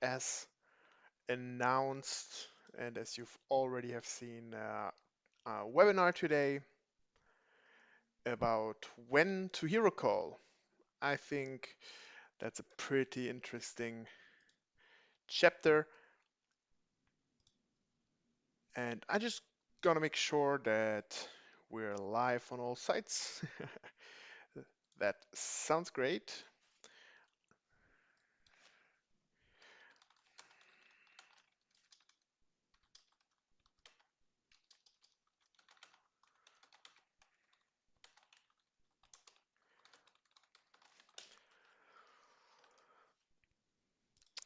as announced, and as you've already have seen, a webinar today about when to hero call. I think that's a pretty interesting chapter, and I just gonna make sure that we're live on all sites. That sounds great.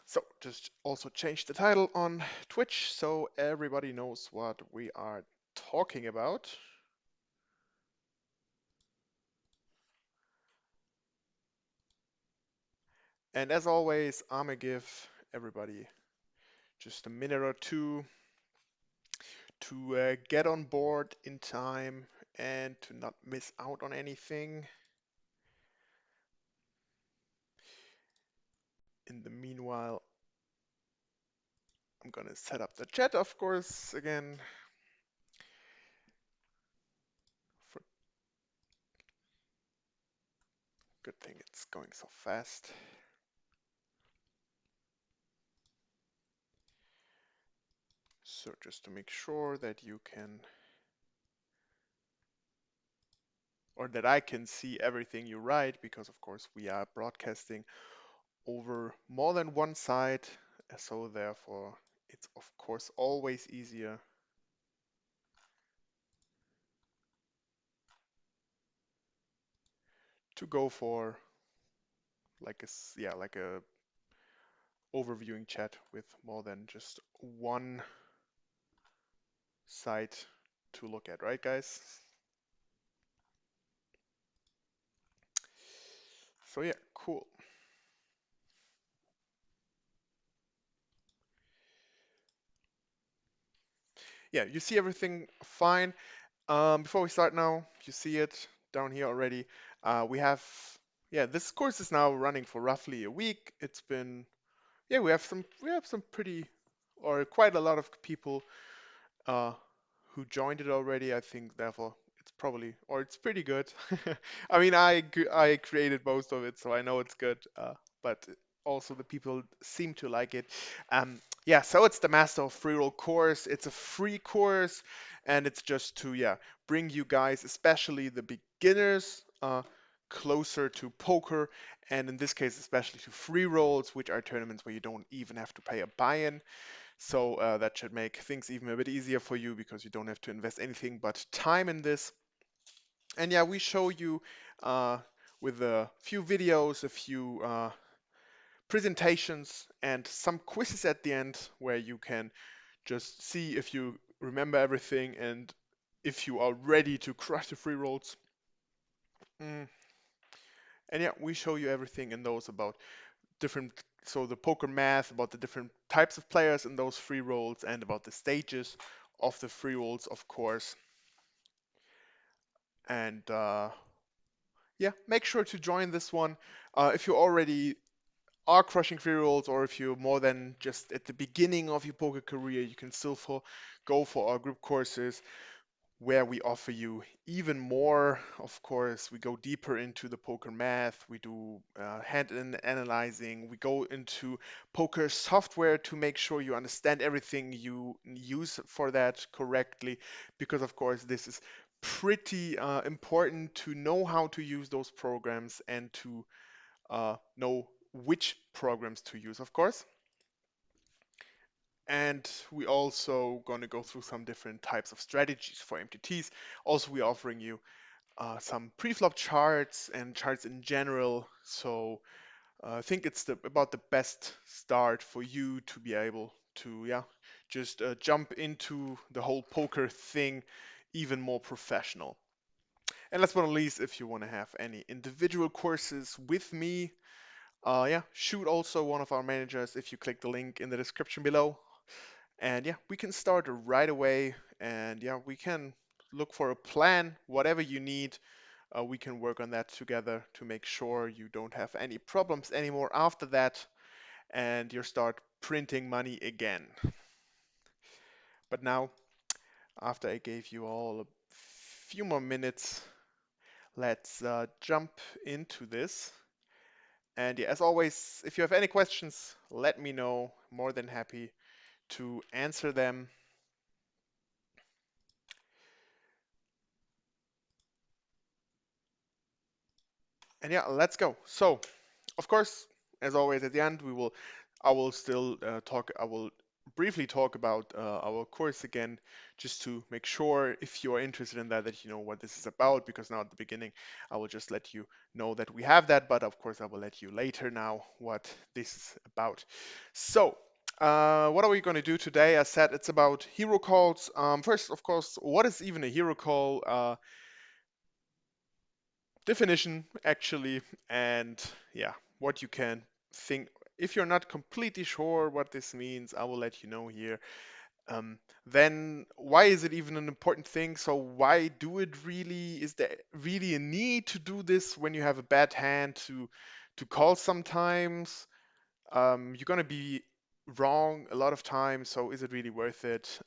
So just also change the title on Twitch so everybody knows what we are talking about. And as always, I'm gonna give everybody just a minute or two to get on board in time and to not miss out on anything. In the meanwhile, I'm gonna set up the chat, of course, again. For good thing it's going so fast. So just to make sure that you can, or that I can see everything you write, because of course we are broadcasting over more than one site, so therefore it's of course always easier to go for like like a overviewing chat with more than just one site to look at, right guys? So yeah, cool. Yeah, you see everything fine. Before we start now, you see it down here already. We have, yeah, this course is now running for roughly a week. It's been, yeah, we have some pretty, or quite a lot of people uh, who joined it already. I think therefore it's probably, or it's pretty good. I mean, I created most of it, so I know it's good. But also the people seem to like it. Yeah, so it's the Master of Free Roll course. It's a free course, and it's just to bring you guys, especially the beginners, closer to poker, and in this case, especially to free rolls, which are tournaments where you don't even have to pay a buy-in. So that should make things even a bit easier for you because you don't have to invest anything but time in this. And yeah, we show you with a few videos, a few presentations, and some quizzes at the end where you can just see if you remember everything and if you are ready to crush the free rolls. Mm. And yeah, we show you everything in those about different, so the poker math, about the different types of players in those free rolls, and about the stages of the free rolls, of course. And yeah, make sure to join this one. If you already are crushing free rolls, or if you're more than just at the beginning of your poker career, you can still go for our group courses, where we offer you even more. Of course, we go deeper into the poker math, we do hand analyzing, we go into poker software to make sure you understand everything you use for that correctly, because of course this is pretty important to know how to use those programs and to know which programs to use, of course. And we also going to go through some different types of strategies for MTTs. Also, we're offering you some pre-flop charts and charts in general. So I think it's about the best start for you to be able to, just jump into the whole poker thing even more professional. And last but not least, if you want to have any individual courses with me, shoot also one of our managers if you click the link in the description below. And yeah, we can start right away. And yeah, we can look for a plan, whatever you need. We can work on that together to make sure you don't have any problems anymore after that, and you start printing money again. But now, after I gave you all a few more minutes, let's jump into this. And yeah, as always, if you have any questions, let me know. More than happy to answer them. And yeah, let's go. So, of course, as always, at the end, I will still I will briefly talk about our course again, just to make sure if you are interested in that, that you know what this is about. Because now at the beginning, I will just let you know that we have that, but of course, I will let you later now what this is about. So. What are we going to do today? I said it's about hero calls. First, of course, what is even a hero call? Definition actually, and yeah, what you can think. If you're not completely sure what this means, I will let you know here. Then why is it even an important thing? So why do it really? Is there really a need to do this when you have a bad hand to call sometimes? You're gonna be wrong a lot of times, so is it really worth it?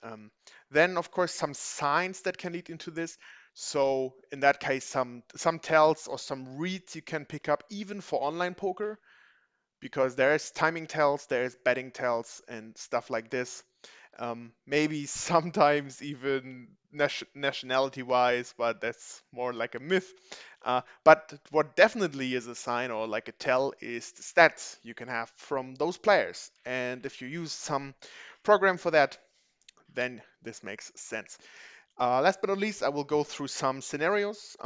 Then, of course, some signs that can lead into this. So in that case, some tells or some reads you can pick up even for online poker, because there's timing tells, there's betting tells, and stuff like this. Maybe sometimes even nationality wise, but that's more like a myth. But what definitely is a sign or like a tell is the stats you can have from those players. And if you use some program for that, then this makes sense. Last but not least, I will go through some scenarios.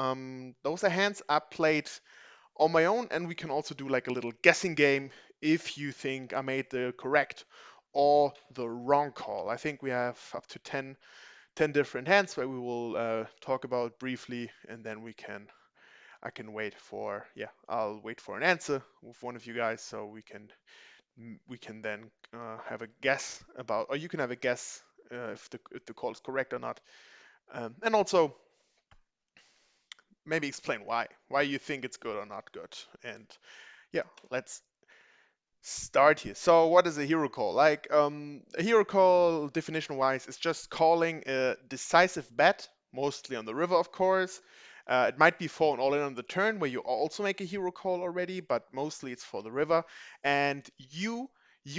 Those are hands I played on my own, and we can also do like a little guessing game if you think I made the correct or the wrong call. I think we have up to 10 different hands where we will talk about briefly, and then I can wait for, yeah, I'll wait for an answer with one of you guys, so we can then have a guess about, or you can have a guess if the call is correct or not, and also maybe explain why you think it's good or not good. And yeah, let's start here. So what is a hero call? Like a hero call definition wise is just calling a decisive bet, mostly on the river, of course. It might be for an all-in on the turn where you also make a hero call already, but mostly it's for the river. And you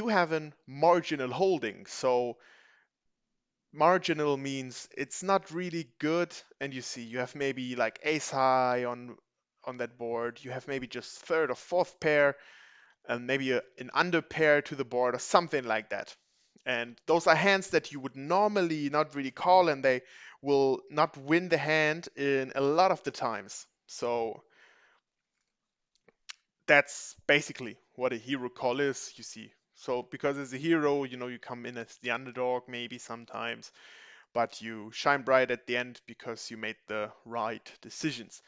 have a marginal holding. So marginal means it's not really good, and you see you have maybe like ace high on that board. You have maybe just third or fourth pair and maybe an under pair to the board or something like that. And those are hands that you would normally not really call, and they will not win the hand in a lot of the times. So that's basically what a hero call is, you see. So because as a hero, you know, you come in as the underdog maybe sometimes, but you shine bright at the end because you made the right decisions.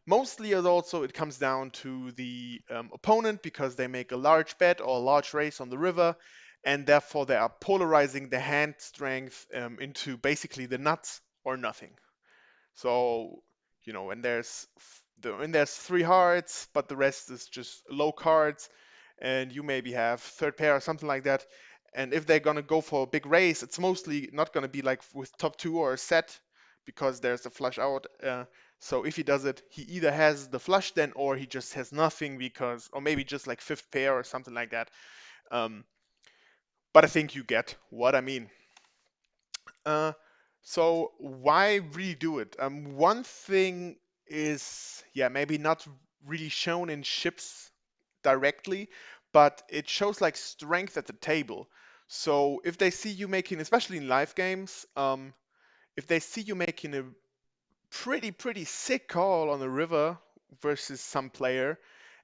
Mostly as also it comes down to the opponent because they make a large bet or a large raise on the river, and therefore they are polarizing the hand strength into basically the nuts or nothing. So, you know, when there's three hearts, but the rest is just low cards, and you maybe have third pair or something like that. And if they're gonna go for a big race, it's mostly not gonna be like with top two or a set, because there's a flush out. So if he does it, he either has the flush then, or he just has nothing because, or maybe just like fifth pair or something like that. Um, but I think you get what I mean. Uh, so why redo it? One thing is, yeah, maybe not really shown in ships directly, but it shows like strength at the table. So if they see you making, especially in live games, if they see you making a pretty sick call on the river versus some player,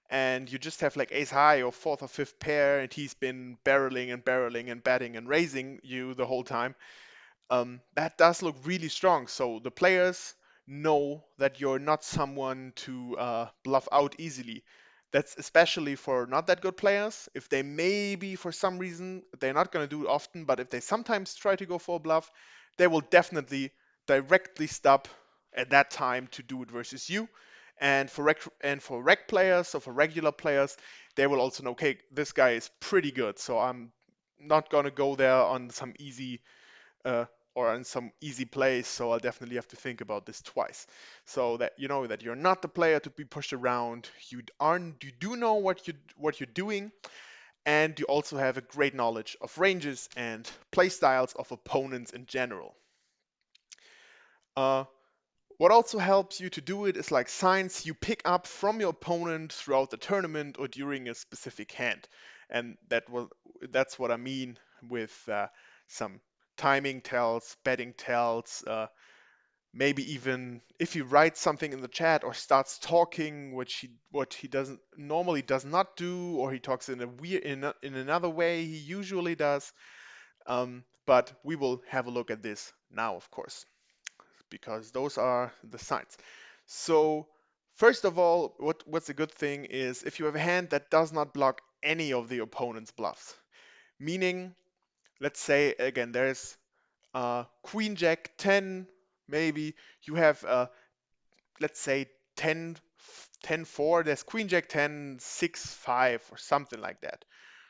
and you just have like ace high or fourth or fifth pair, and he's been barreling and barreling and betting and raising you the whole time, that does look really strong. So the players know that you're not someone to bluff out easily. That's especially for not that good players. If they maybe for some reason they're not going to do it often, but if they sometimes try to go for a bluff, they will definitely directly stop at that time to do it versus you. And for reg players, so for regular players, they will also know, okay, this guy is pretty good, so I'm not gonna go there on some easy uh, or on some easy plays, so I'll definitely have to think about this twice. So that you know that you're not the player to be pushed around. You do know what you're doing, and you also have a great knowledge of ranges and playstyles of opponents in general. Uh, what also helps you to do it is like signs you pick up from your opponent throughout the tournament or during a specific hand. And that's what I mean with some timing tells, betting tells, maybe even if he writes something in the chat or starts talking, what he does not do, or he talks in a weird in another way he usually does. But we will have a look at this now, of course, because those are the signs. So first of all, what's a good thing is if you have a hand that does not block any of the opponent's bluffs. Meaning, let's say again, there's Queen Jack 10, maybe you have let's say 10 10 4. There's Queen Jack 10 6 5 or something like that.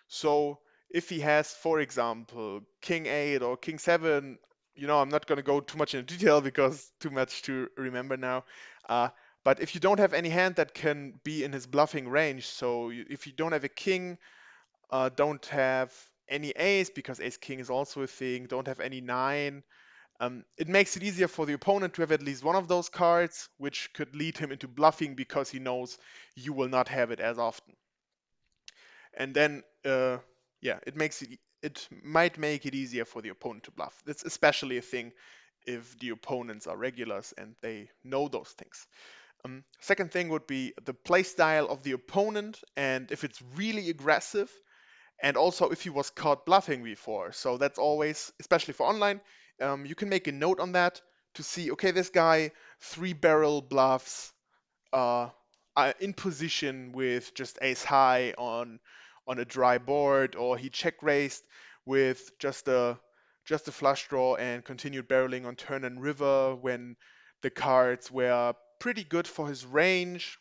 So if he has, for example, King 8 or King 7, I'm not going to go too much into detail because too much to remember now. Uh, but if you don't have any hand that can be in his bluffing range, so if you don't have a king, don't have any ace because ace king is also a thing, don't have any nine, it makes it easier for the opponent to have at least one of those cards, which could lead him into bluffing because he knows you will not have it as often. And then yeah, it might make it easier for the opponent to bluff. That's especially a thing if the opponents are regulars and they know those things. Second thing would be the play style of the opponent, and if it's really aggressive, and also if he was caught bluffing before. So that's always, especially for online, you can make a note on that to see, okay, this guy three barrel bluffs uh, in position with just ace high on a dry board, or he check raised with just a flush draw and continued barreling on turn and river when the cards were pretty good for his range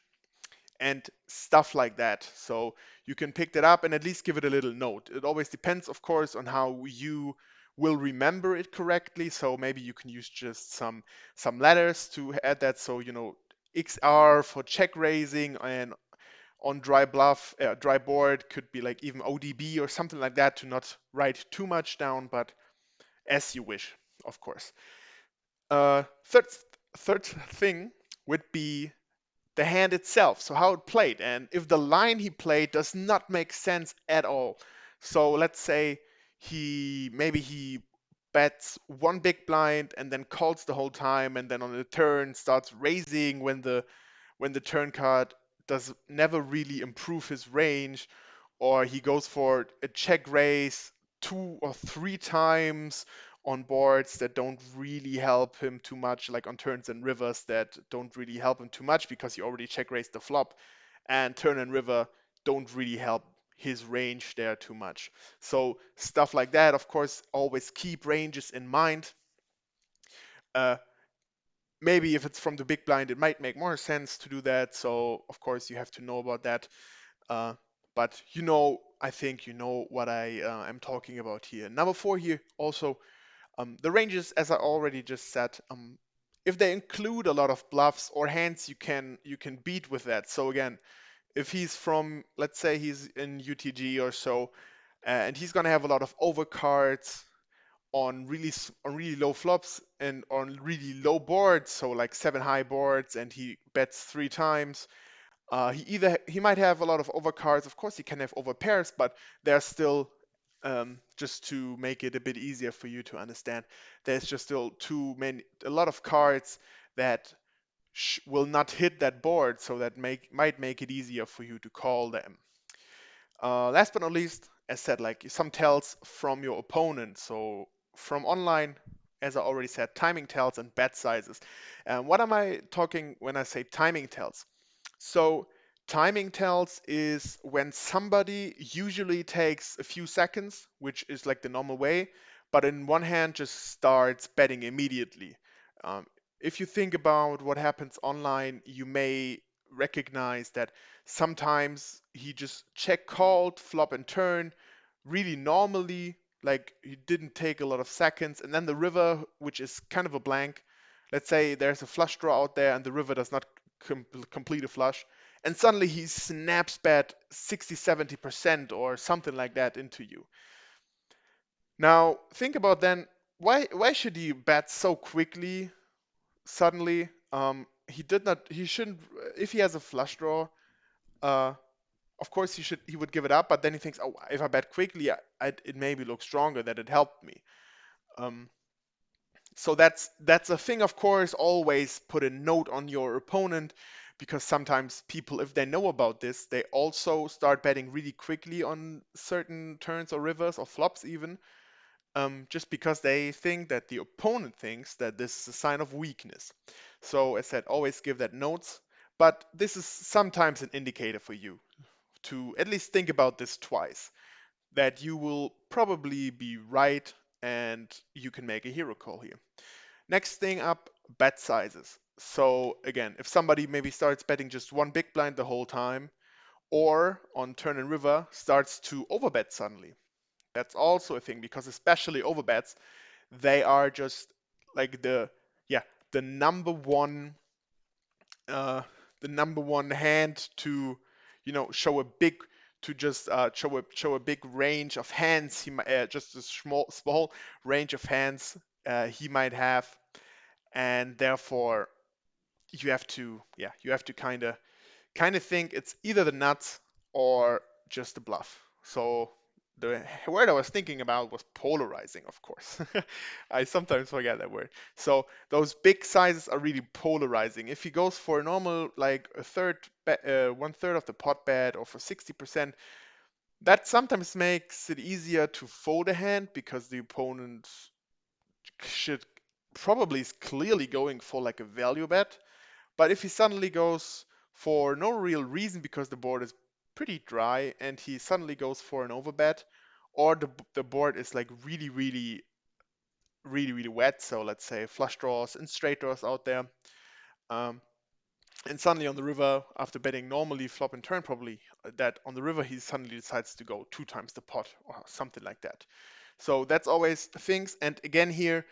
and stuff like that. So you can pick that up and at least give it a little note. It always depends, of course, on how you will remember it correctly. So maybe you can use just some letters to add that. So XR for check raising, and on dry board could be like even ODB or something like that to not write too much down, but as you wish, of course. Third thing would be the hand itself, so how it played, and if the line he played does not make sense at all. So let's say he bets one big blind and then calls the whole time, and then on the turn starts raising when the turn card does never really improve his range, or he goes for a check raise two or three times on boards that don't really help him too much, like on turns and rivers that don't really help him too much because he already check raised the flop, and turn and river don't really help his range there too much. So stuff like that, of course, always keep ranges in mind. Uh, Maybe if it's from the big blind, it might make more sense to do that. So of course you have to know about that. Uh, but I think you know what I am talking about here. Number four here also, the ranges, as I already just said, if they include a lot of bluffs or hands, you can beat with that. So again, if he's from, let's say he's in UTG or so, and he's gonna have a lot of overcards on really low flops and on really low boards, so like seven high boards, and he bets three times. He might have a lot of overcards. Of course, he can have overpairs, but there's still just to make it a bit easier for you to understand, there's just still a lot of cards that will not hit that board, so that might make it easier for you to call them. Last but not least, as said, like some tells from your opponent. So from online, as I already said, timing tells and bet sizes. What am I talking when I say timing tells? So timing tells is when somebody usually takes a few seconds, which is like the normal way, but in one hand just starts betting immediately. Um, if you think about what happens online, you may recognize that sometimes he just check called, flop and turn, really normally, like you didn't take a lot of seconds, and then the river, which is kind of a blank. Let's say there's a flush draw out there and the river does not complete a flush, and suddenly he snaps bet 60, 70% or something like that into you. Now think about then, why should he bet so quickly suddenly? He shouldn't, if he has a flush draw, uh, of course he would give it up, but then he thinks, oh, if I bet quickly, it maybe looks stronger, that it helped me. Um, so that's a thing, of course. Always put a note on your opponent, because sometimes people, if they know about this, they also start betting really quickly on certain turns or rivers or flops even, just because they think that the opponent thinks that this is a sign of weakness. So as I said, always give that notes, but this is sometimes an indicator for you to at least think about this twice, that you will probably be right and you can make a hero call here. Next thing up, bet sizes. So again, if somebody maybe starts betting just one big blind the whole time, or on turn and river starts to overbet suddenly, that's also a thing, because especially overbets, they are just like yeah, the number one uh, the number one hand to, show a big, to just show a big range of hands. Just a small range of hands he might have, and therefore you have to kind of think it's either the nuts or just the bluff. So the word I was thinking about was polarizing, of course. I sometimes forget that word. So those big sizes are really polarizing. If he goes for a normal, like a one third of the pot bet, or for 60%, that sometimes makes it easier to fold a hand, because the opponent should probably is clearly going for like a value bet. But if he suddenly goes for no real reason, because the board is pretty dry, and he suddenly goes for an overbet, or the board is like really, really, really, really wet, so let's say flush draws and straight draws out there, um, and suddenly on the river, after betting normally flop and turn probably, that on the river he suddenly decides to go 2 times the pot or something like that. So that's always things. And again here,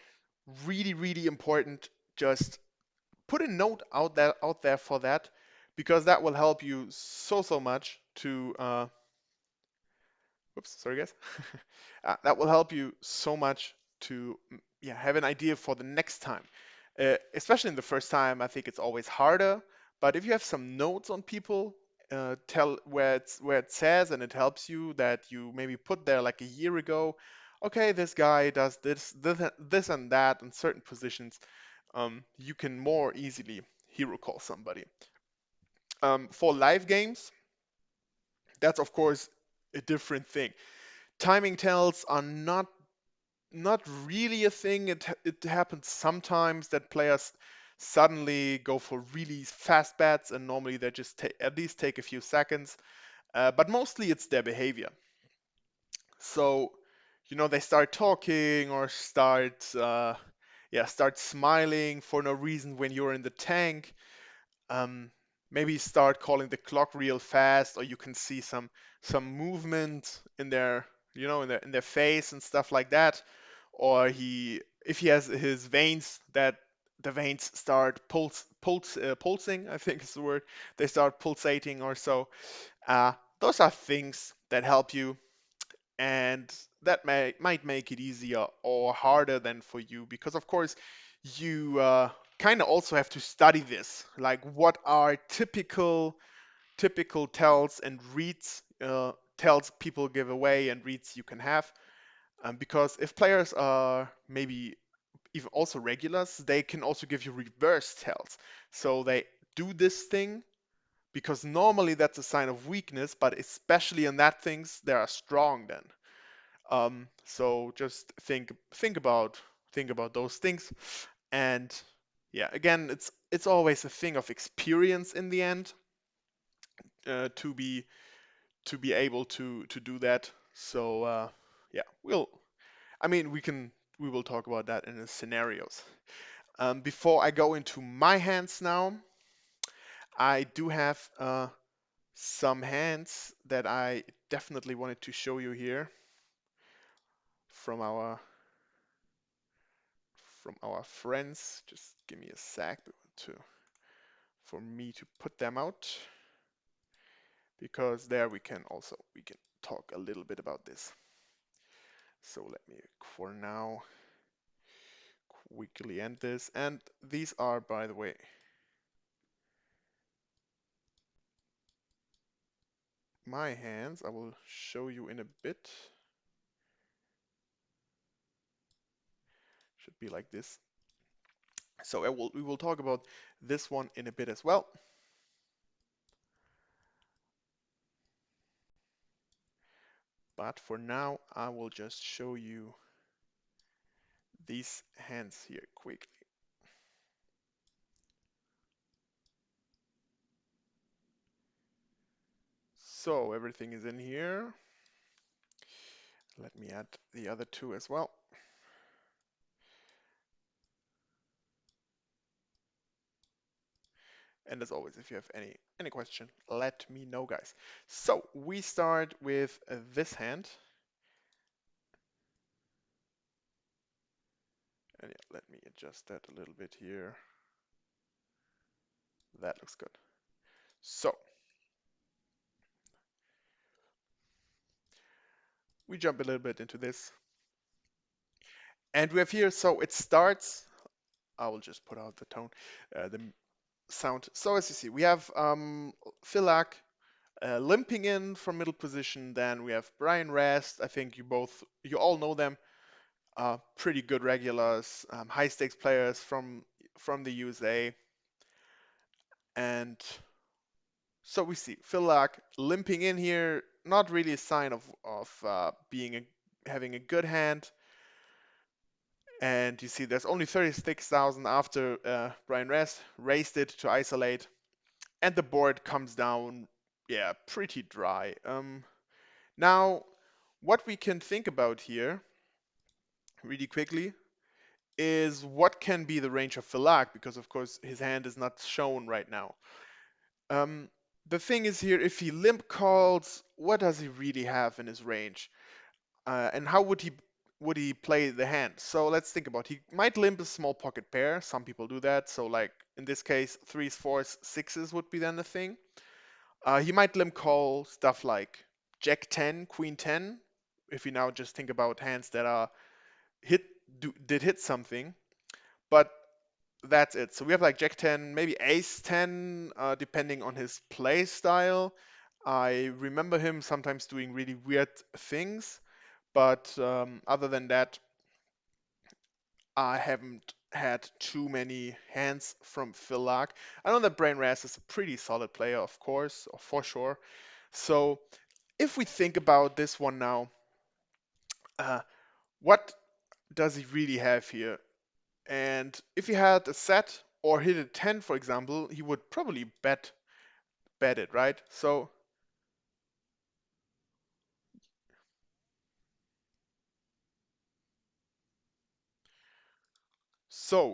really, really important, just put a note out there for that, because that will help you so much to whoops, sorry guys. That will help you so much to yeah, have an idea for the next time. Especially in the first time, I think it's always harder. But if you have some notes on people, tell where it says, and it helps you, that you maybe put there like a year ago. Okay, this guy does this and that in certain positions. You can more easily hero call somebody. For live games, that's of course a different thing. Timing tells are not really a thing. It happens sometimes that players suddenly go for really fast bets, and normally they just at least take a few seconds. But mostly it's their behavior. So, they start talking, or start smiling for no reason when you're in the tank. um, Maybe start calling the clock real fast, or you can see some movement in their face and stuff like that. Or if he has his veins, that the veins start pulsing, I think is the word. They start pulsating or so. Those are things that help you, and that might make it easier or harder than for you, because of course you kind of also have to study this, like what are typical tells and reads, tells people give away and reads you can have, because if players are maybe even also regulars, they can also give you reverse tells. So they do this thing because normally that's a sign of weakness, but especially in that things they are strong then. So just think about those things, and yeah, again, it's always a thing of experience in the end, to be able to do that. So yeah, we will talk about that in the scenarios. Before I go into my hands now, I do have some hands that I definitely wanted to show you here. from our friends. Just give me a sec to for me to put them out because there we can talk a little bit about this. So let me for now quickly end this. And these are, by the way, my hands. I will show you in a bit. Should be like this. So we will talk about this one in a bit as well. But for now, I will just show you these hands here quickly. So everything is in here. Let me add the other two as well. And as always, if you have any question, let me know, guys. So we start with this hand. And yeah, let me adjust that a little bit here. That looks good. So we jump a little bit into this. And we have here, so it starts, I will just put out the tone, the sound. So as you see, we have Philak limping in from middle position. Then we have Brian Rast. I think you all know them. Pretty good regulars, high stakes players from the USA. And so we see Philak limping in here. Not really a sign of having a good hand. And you see there's only 36,000 after Brian Rast raised it to isolate. And the board comes down, yeah, pretty dry. Now, what we can think about here, really quickly, is what can be the range of Philak, because of course his hand is not shown right now. Um, the thing is here, if he limp calls, what does he really have in his range? And how would he play the hand? So let's think about. He might limp a small pocket pair. Some people do that. So like in this case, threes, fours, sixes would be then the thing. He might limp call stuff like Jack 10, Queen 10. If we now just think about hands that are did hit something, but that's it. So we have like Jack 10, maybe Ace 10, depending on his play style. I remember him sometimes doing really weird things, but other than that, I haven't had too many hands from Phil Lark. I know that Brain Raz is a pretty solid player, of course, or for sure. So if we think about this one now, uh, what does he really have here? And if he had a set or hit a 10, for example, he would probably bet it, right? So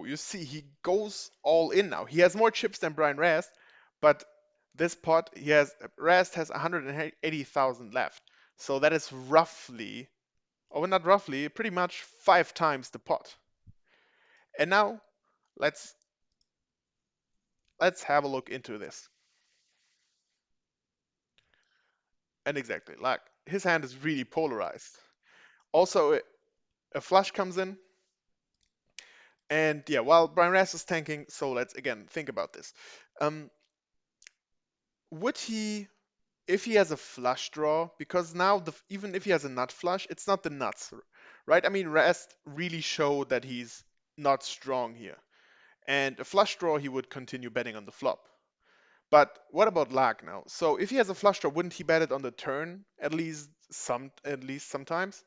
you see, he goes all in now. He has more chips than Brian Rast, but this pot, Rast has 180,000 left. So that is roughly, or not roughly, pretty much 5 times the pot. And now let's let's have a look into this. And exactly, like his hand is really polarized. Also, a flush comes in, and yeah, while Brian Rast is tanking, so let's again think about this. Um, would he if he has a flush draw, because now even if he has a nut flush, it's not the nuts, right? I mean, Rest really showed that he's not strong here. And a flush draw, he would continue betting on the flop. But what about Lag now? So if he has a flush draw, wouldn't he bet it on the turn at least sometimes?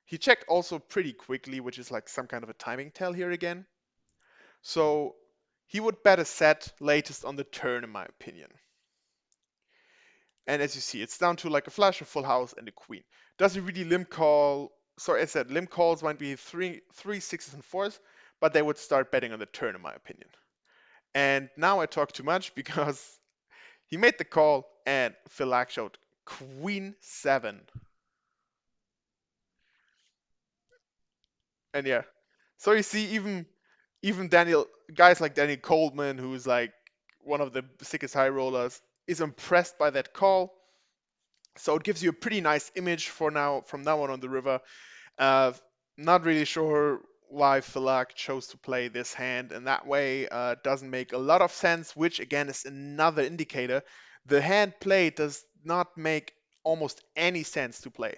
He checked also pretty quickly, which is like some kind of a timing tell here again. So he would bet a set latest on the turn, in my opinion. And as you see, it's down to like a flush, a full house, and a queen. Does he really limp call? Sorry, I said limp calls might be three, sixes, and fours, but they would start betting on the turn, in my opinion. And now I talk too much because he made the call and Phil Lack showed Queen 7. And yeah, so you see, even Daniel, guys like Daniel Coleman, who's like one of the sickest high rollers, is impressed by that call. So it gives you a pretty nice image for now, from now on the river. Uh, Not really sure why Philak chose to play this hand in that way. Doesn't make a lot of sense, which again is another indicator. The hand played does not make almost any sense to play.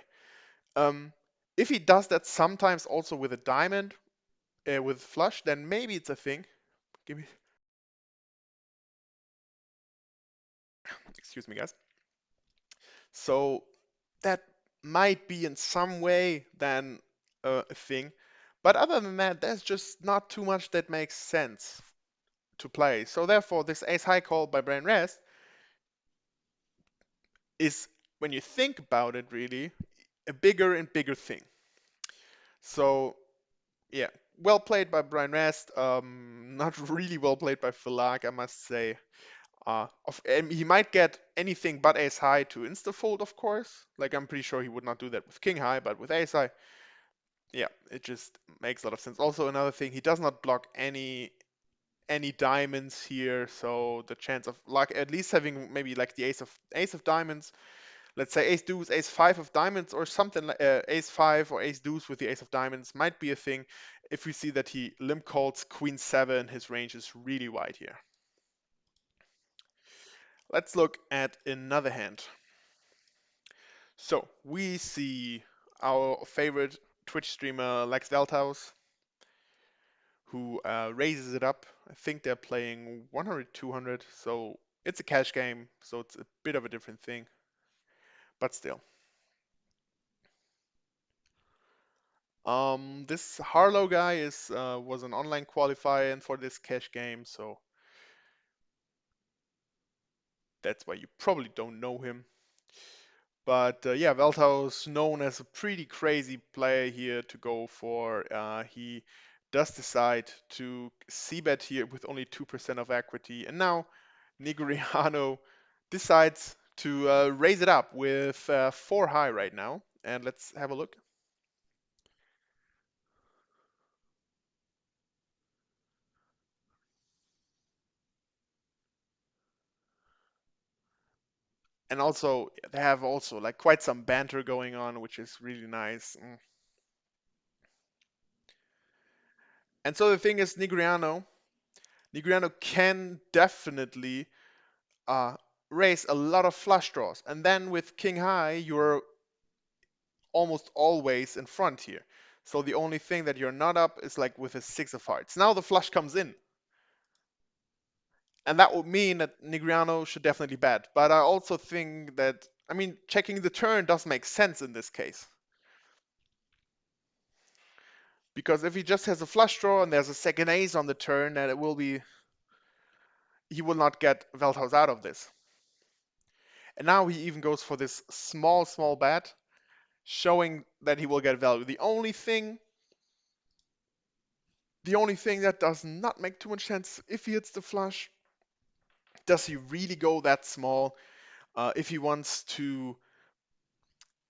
Um, if he does that sometimes also with a diamond, with flush, then maybe it's a thing. Give me, excuse me, guys. So that might be in some way then a thing. But other than that, there's just not too much that makes sense to play. So therefore, this ace high call by Brain Rest is, when you think about it, really a bigger and bigger thing. So yeah, well played by Brian Rest. Not really well played by Philak, I must say. He might get anything but ace high to insta fold, of course. Like I'm pretty sure he would not do that with king high, but with ace high, yeah, it just makes a lot of sense. Also, another thing, he does not block any diamonds here, so the chance of like at least having maybe like the ace of diamonds, let's say ace deuce, ace five of diamonds, or something like ace five or ace deuce with the ace of diamonds might be a thing. If we see that he limp calls queen seven, his range is really wide here. Let's look at another hand. So we see our favorite Twitch streamer Lex Velthaus, who raises it up. I think they're playing 100, 200, so it's a cash game, so it's a bit of a different thing, but still. This Harlow guy is was an online qualifier for this cash game, so that's why you probably don't know him. But yeah, Velthaus known as a pretty crazy player here to go for. He does decide to c-bet here with only 2% of equity, and now Nigriano decides to raise it up with 4 high right now. And let's have a look. And also, they have also like quite some banter going on, which is really nice. And so the thing is, Nigriano can definitely uh, raise a lot of flush draws. And then with king high, you're almost always in front here. So the only thing that you're not up is like with a six of hearts. Now the flush comes in. And that would mean that Nigriano should definitely bet. But I also think that, I mean, checking the turn does make sense in this case. Because if he just has a flush draw and there's a second ace on the turn, then it will be, he will not get Velthaus out of this. And now he even goes for this small, small bet, showing that he will get value. The only thing that does not make too much sense, if he hits the flush, does he really go that small? If he wants to,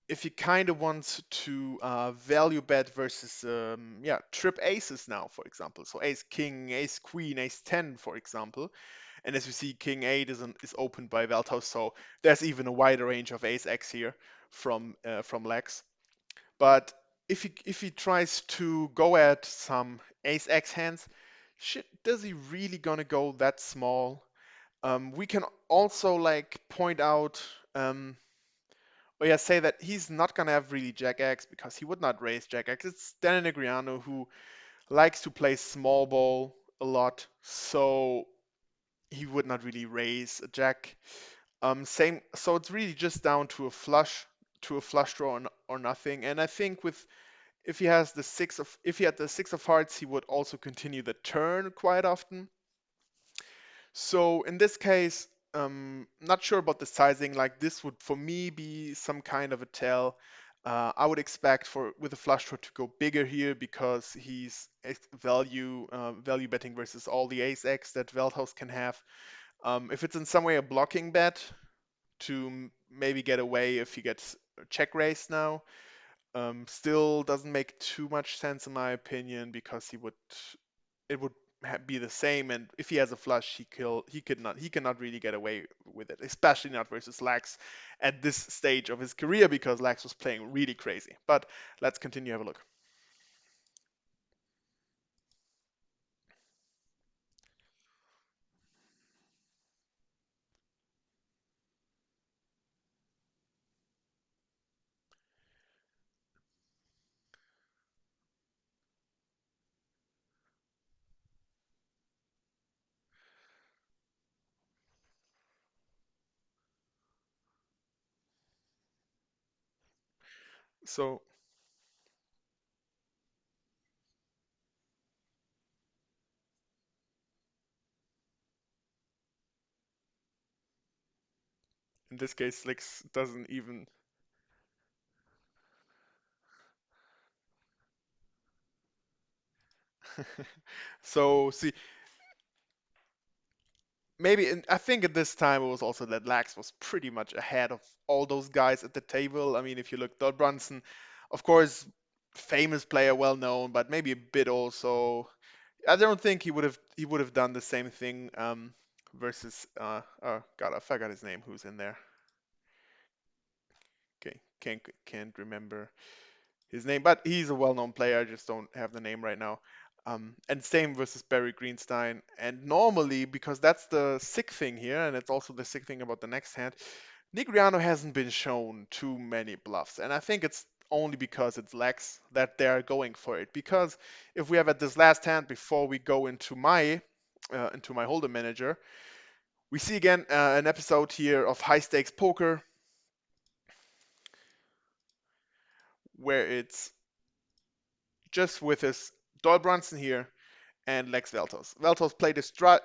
if he kind of wants to value bet versus, yeah, trip aces now, for example. So ace king, ace queen, ace 10, for example. And as you see, king 8 is opened by Velthaus, so there's even a wider range of ace x here from Lex. But if he tries to go at some ace x hands, shit, does he really gonna go that small? We can also like point out, or yeah, say that he's not gonna have really Jack X because he would not raise Jack X. It's Dan Negriano who likes to play small ball a lot, so he would not really raise a Jack. Same, so it's really just down to a flush draw or nothing. And I think with if he had the six of hearts, he would also continue the turn quite often. So in this case, not sure about the sizing. Like this would for me be some kind of a tell. I would expect for with a flush draw to go bigger here because he's value betting versus all the ace X that Velthaus can have. If it's in some way a blocking bet to maybe get away if he gets check raised now, Still doesn't make too much sense in my opinion because it would be the same, and if he has a flush, he cannot really get away with it, especially not versus Lax at this stage of his career because Lax was playing really crazy. But let's continue have a look. So in this case, Lix doesn't even. So see, maybe I think at this time it was also that Lax was pretty much ahead of all those guys at the table. I mean, if you look, Dodd Brunson, of course, famous player, well known, but maybe a bit also. I don't think he would have done the same thing versus oh God, I forgot his name. Who's in there? Okay, can't remember his name, but he's a well-known player. I just don't have the name right now. And same versus Barry Greenstein. And normally, because that's the sick thing here, and it's also the sick thing about the next hand, Nigriano hasn't been shown too many bluffs, and I think it's only because it's Lex that they're going for it. Because if we have at this last hand before we go into my Hold'em manager, we see again an episode here of high stakes poker where it's just with his Doyle Brunson here and Lex Veltos. Veltos played a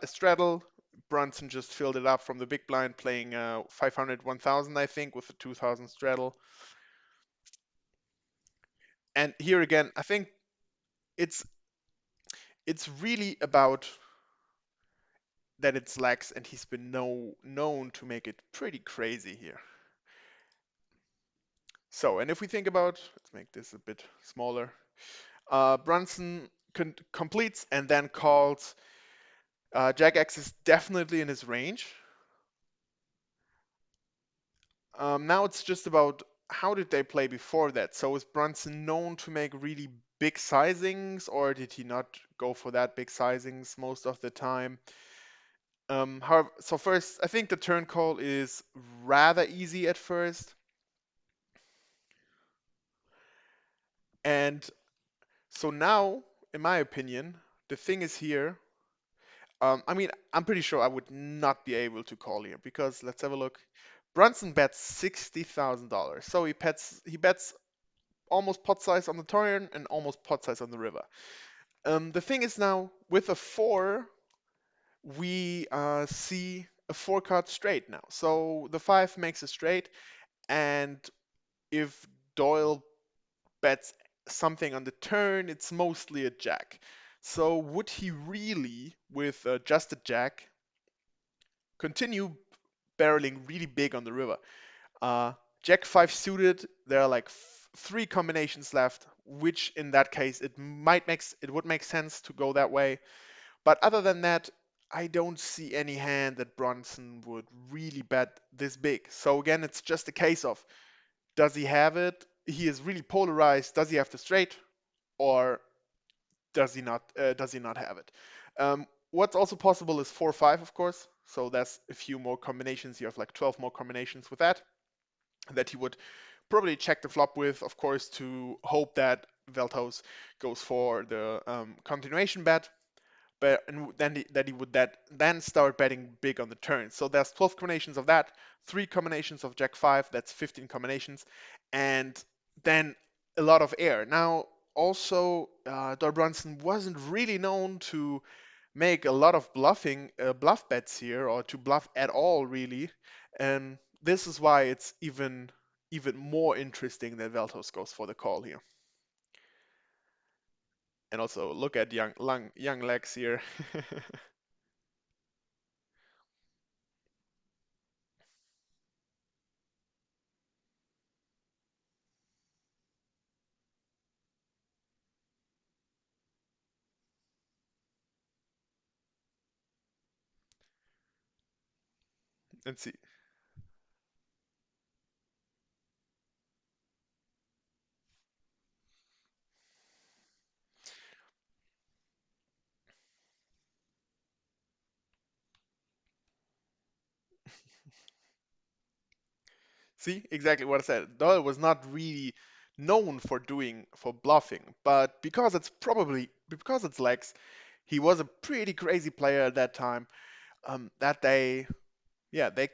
straddle. Brunson just filled it up from the big blind, playing 500, 1000, I think, with a 2000 straddle. And here again, I think it's it's really about that it's Lex, and he's been known to make it pretty crazy here. So, and if we think about, let's make this a bit smaller. Brunson completes and then calls. Jack X is definitely in his range. Now it's just about how did they play before that? So is Brunson known to make really big sizings, or did he not go for that big sizings most of the time? However, so first, I think the turn call is rather easy at first, and so now, in my opinion, the thing is here. I mean, I'm pretty sure I would not be able to call here because let's have a look. Brunson bets $60,000, so he bets almost pot size on the turn and almost pot size on the river. The thing is now with a four, we see a four card straight now. So the five makes a straight, and if Doyle bets something on the turn, it's mostly a jack. So would he really, with just a jack, continue barreling really big on the river? Uh, Jack 5 suited, there are like three combinations left, which in that case it would make sense to go that way. But other than that, I don't see any hand that Bronson would really bet this big. So again, it's just a case of does he have it? He is really polarized. Does he have the straight, or does he not? Does he not have it? What's also possible is 4-5, of course. So that's a few more combinations. You have like 12 more combinations with that he would probably check the flop with, of course, to hope that Veltos goes for the continuation bet. But and that he would then start betting big on the turn. So there's 12 combinations of that, three combinations of Jack 5, that's 15 combinations, and then a lot of air. Now, also, Dor Brunson wasn't really known to make a lot of bluff bets here, or to bluff at all, really. And this is why it's even more interesting that Veltos goes for the call here. And also look at young Lex here. and see. See, exactly what I said. Doyle was not really known for bluffing, but because it's Lex, he was a pretty crazy player at that time. That they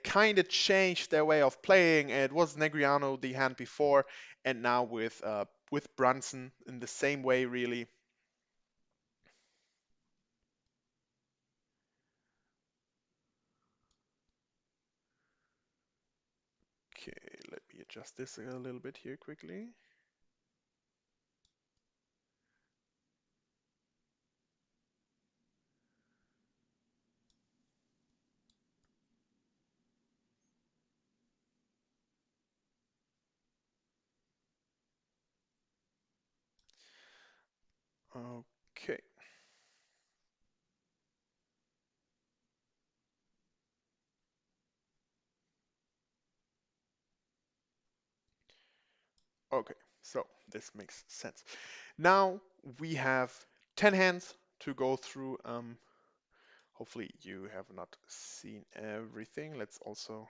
kind of changed their way of playing. It was Negriano the hand before, and now with Brunson in the same way, really. Okay, let me adjust this a little bit here quickly. Okay, okay, so this makes sense. Now we have 10 hands to go through. Hopefully you have not seen everything. Let's also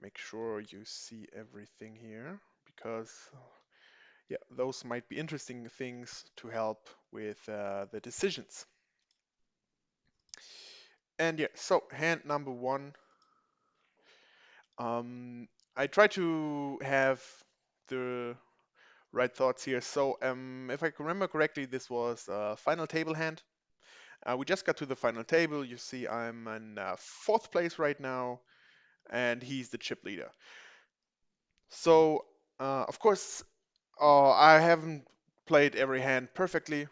make sure you see everything here because yeah, those might be interesting things to help with the decisions. And yeah, so hand number one, um, I try to have the right thoughts here. So if I can remember correctly, this was a final table hand. We just got to the final table. You see I'm in fourth place right now, and he's the chip leader. So, of course, I haven't played every hand perfectly.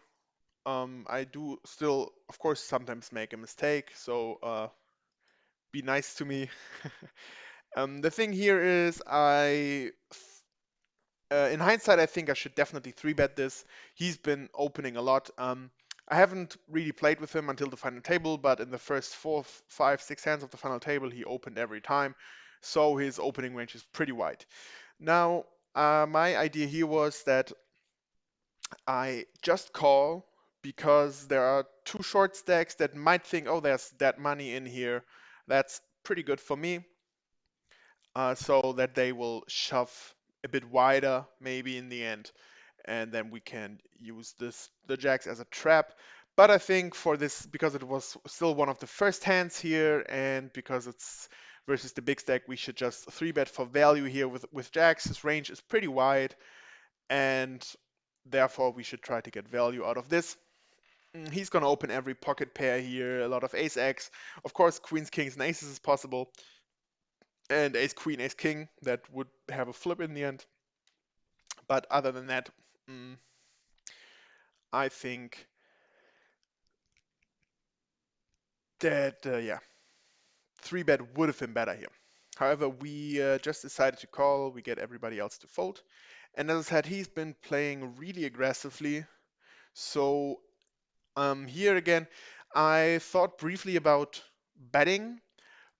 I do still, of course, sometimes make a mistake, so be nice to me. The thing here is, in hindsight, I think I should definitely three bet this. He's been opening a lot. I haven't really played with him until the final table, but in the first four, five, six hands of the final table, he opened every time, so his opening range is pretty wide. Now, my idea here was that I just call because there are two short stacks that might think, oh, there's that money in here. That's pretty good for me, so that they will shove a bit wider maybe in the end, and then we can use the jacks as a trap. But I think for this, because it was still one of the first hands here, and because it's versus the big stack, we should just three bet for value here with jacks. His range is pretty wide, and therefore we should try to get value out of this. He's gonna open every pocket pair here, a lot of ace x. Of course, queens, kings, and aces is possible, and ace queen, ace king that would have a flip in the end. But other than that, mm, I think that yeah, three bet would have been better here. However, we just decided to call. We get everybody else to fold, and as I said, he's been playing really aggressively. So here again, I thought briefly about betting,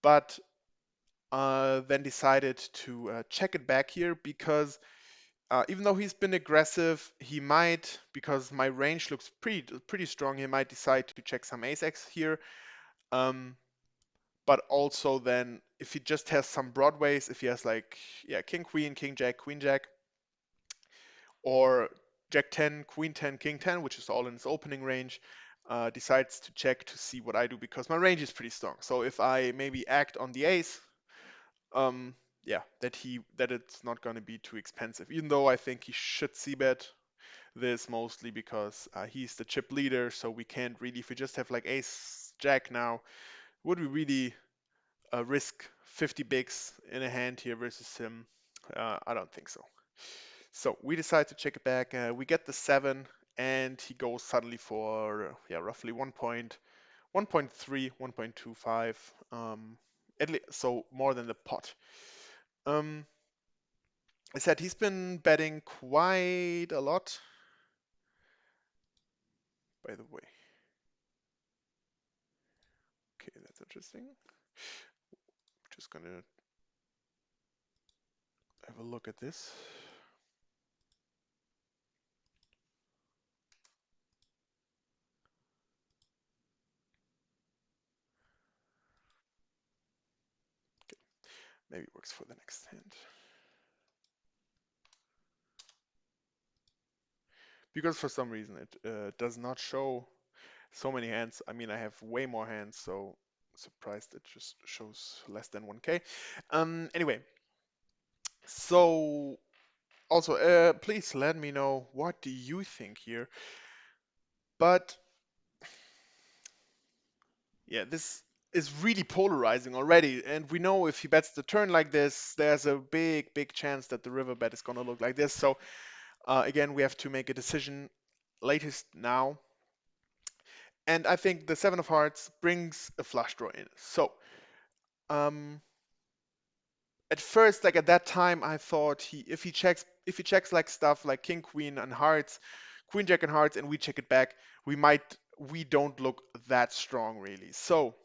but then decided to check it back here because even though he's been aggressive, he might, because my range looks pretty strong, he might decide to check some ace x here. Um, but also then if he just has some broadways, if he has like yeah king queen, king jack, queen jack, or jack 10, queen 10, king 10, which is all in his opening range, decides to check to see what I do because my range is pretty strong. So if I maybe act on the ace, um, yeah, that it's not going to be too expensive. Even though I think he should c bet this mostly because he's the chip leader, so we can't really. If we just have like ace jack now, would we really risk 50 bigs in a hand here versus him? I don't think so. So we decide to check it back. We get the 7, and he goes suddenly for yeah roughly 1.3, 1.25. At least, so more than the pot. Um, I said he's been betting quite a lot, by the way. Okay, that's interesting. gonna have a look at this. Maybe it works for the next hand. Because for some reason it does not show so many hands. I mean, I have way more hands, so surprised it just shows less than 1K. Anyway, so also, please let me know what do you think here. But yeah, this is really polarizing already, and we know if he bets the turn like this, there's a big, big chance that the river bet is gonna look like this. So again, we have to make a decision latest now. And I think the seven of hearts brings a flush draw in. So um, at first, like at that time, I thought if he checks like stuff like king queen and hearts, queen jack and hearts, and we check it back, we don't look that strong really. So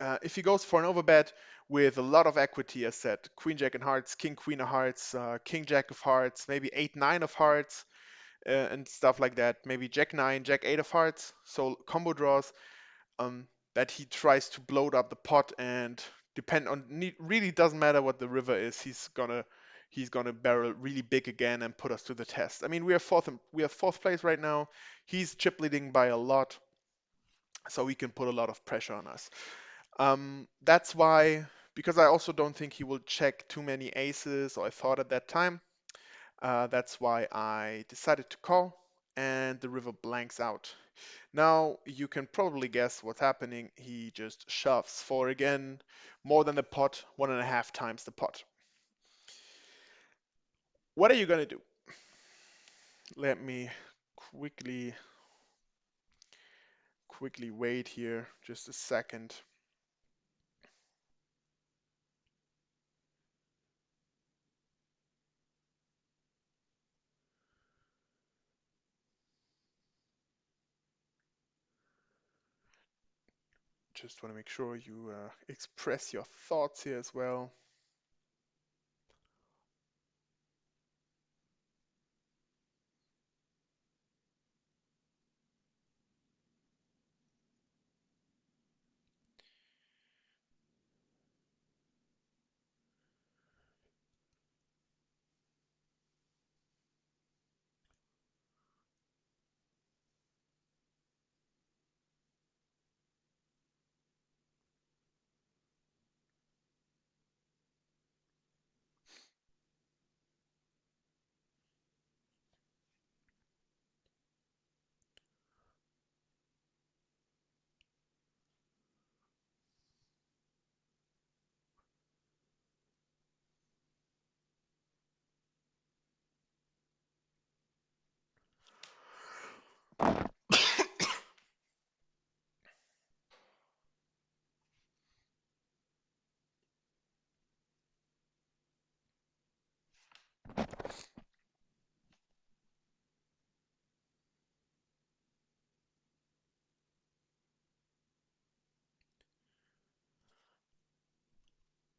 if he goes for an overbet with a lot of equity, as said, queen jack and hearts, king queen of hearts, king jack of hearts, maybe 8 9 of hearts, and stuff like that, maybe jack 9 jack 8 of hearts, so combo draws, um, that he tries to bloat up the pot and depend on really doesn't matter what the river is, he's gonna barrel really big again and put us to the test. I mean, we are fourth place right now. He's chip leading by a lot, so he can put a lot of pressure on us. That's why, because I also don't think he will check too many aces, or I thought at that time. That's why I decided to call, and the river blanks out. Now you can probably guess what's happening. He just shoves for again more than the pot, 1.5 times the pot. What are you gonna do? Let me quickly quickly wait here just a second. Just want to make sure you express your thoughts here as well.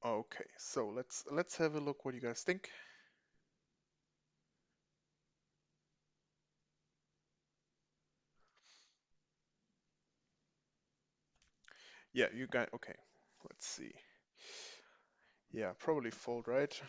Okay, so let's have a look what you guys think. Yeah, you guys, okay. Let's see. Yeah, probably fold, right?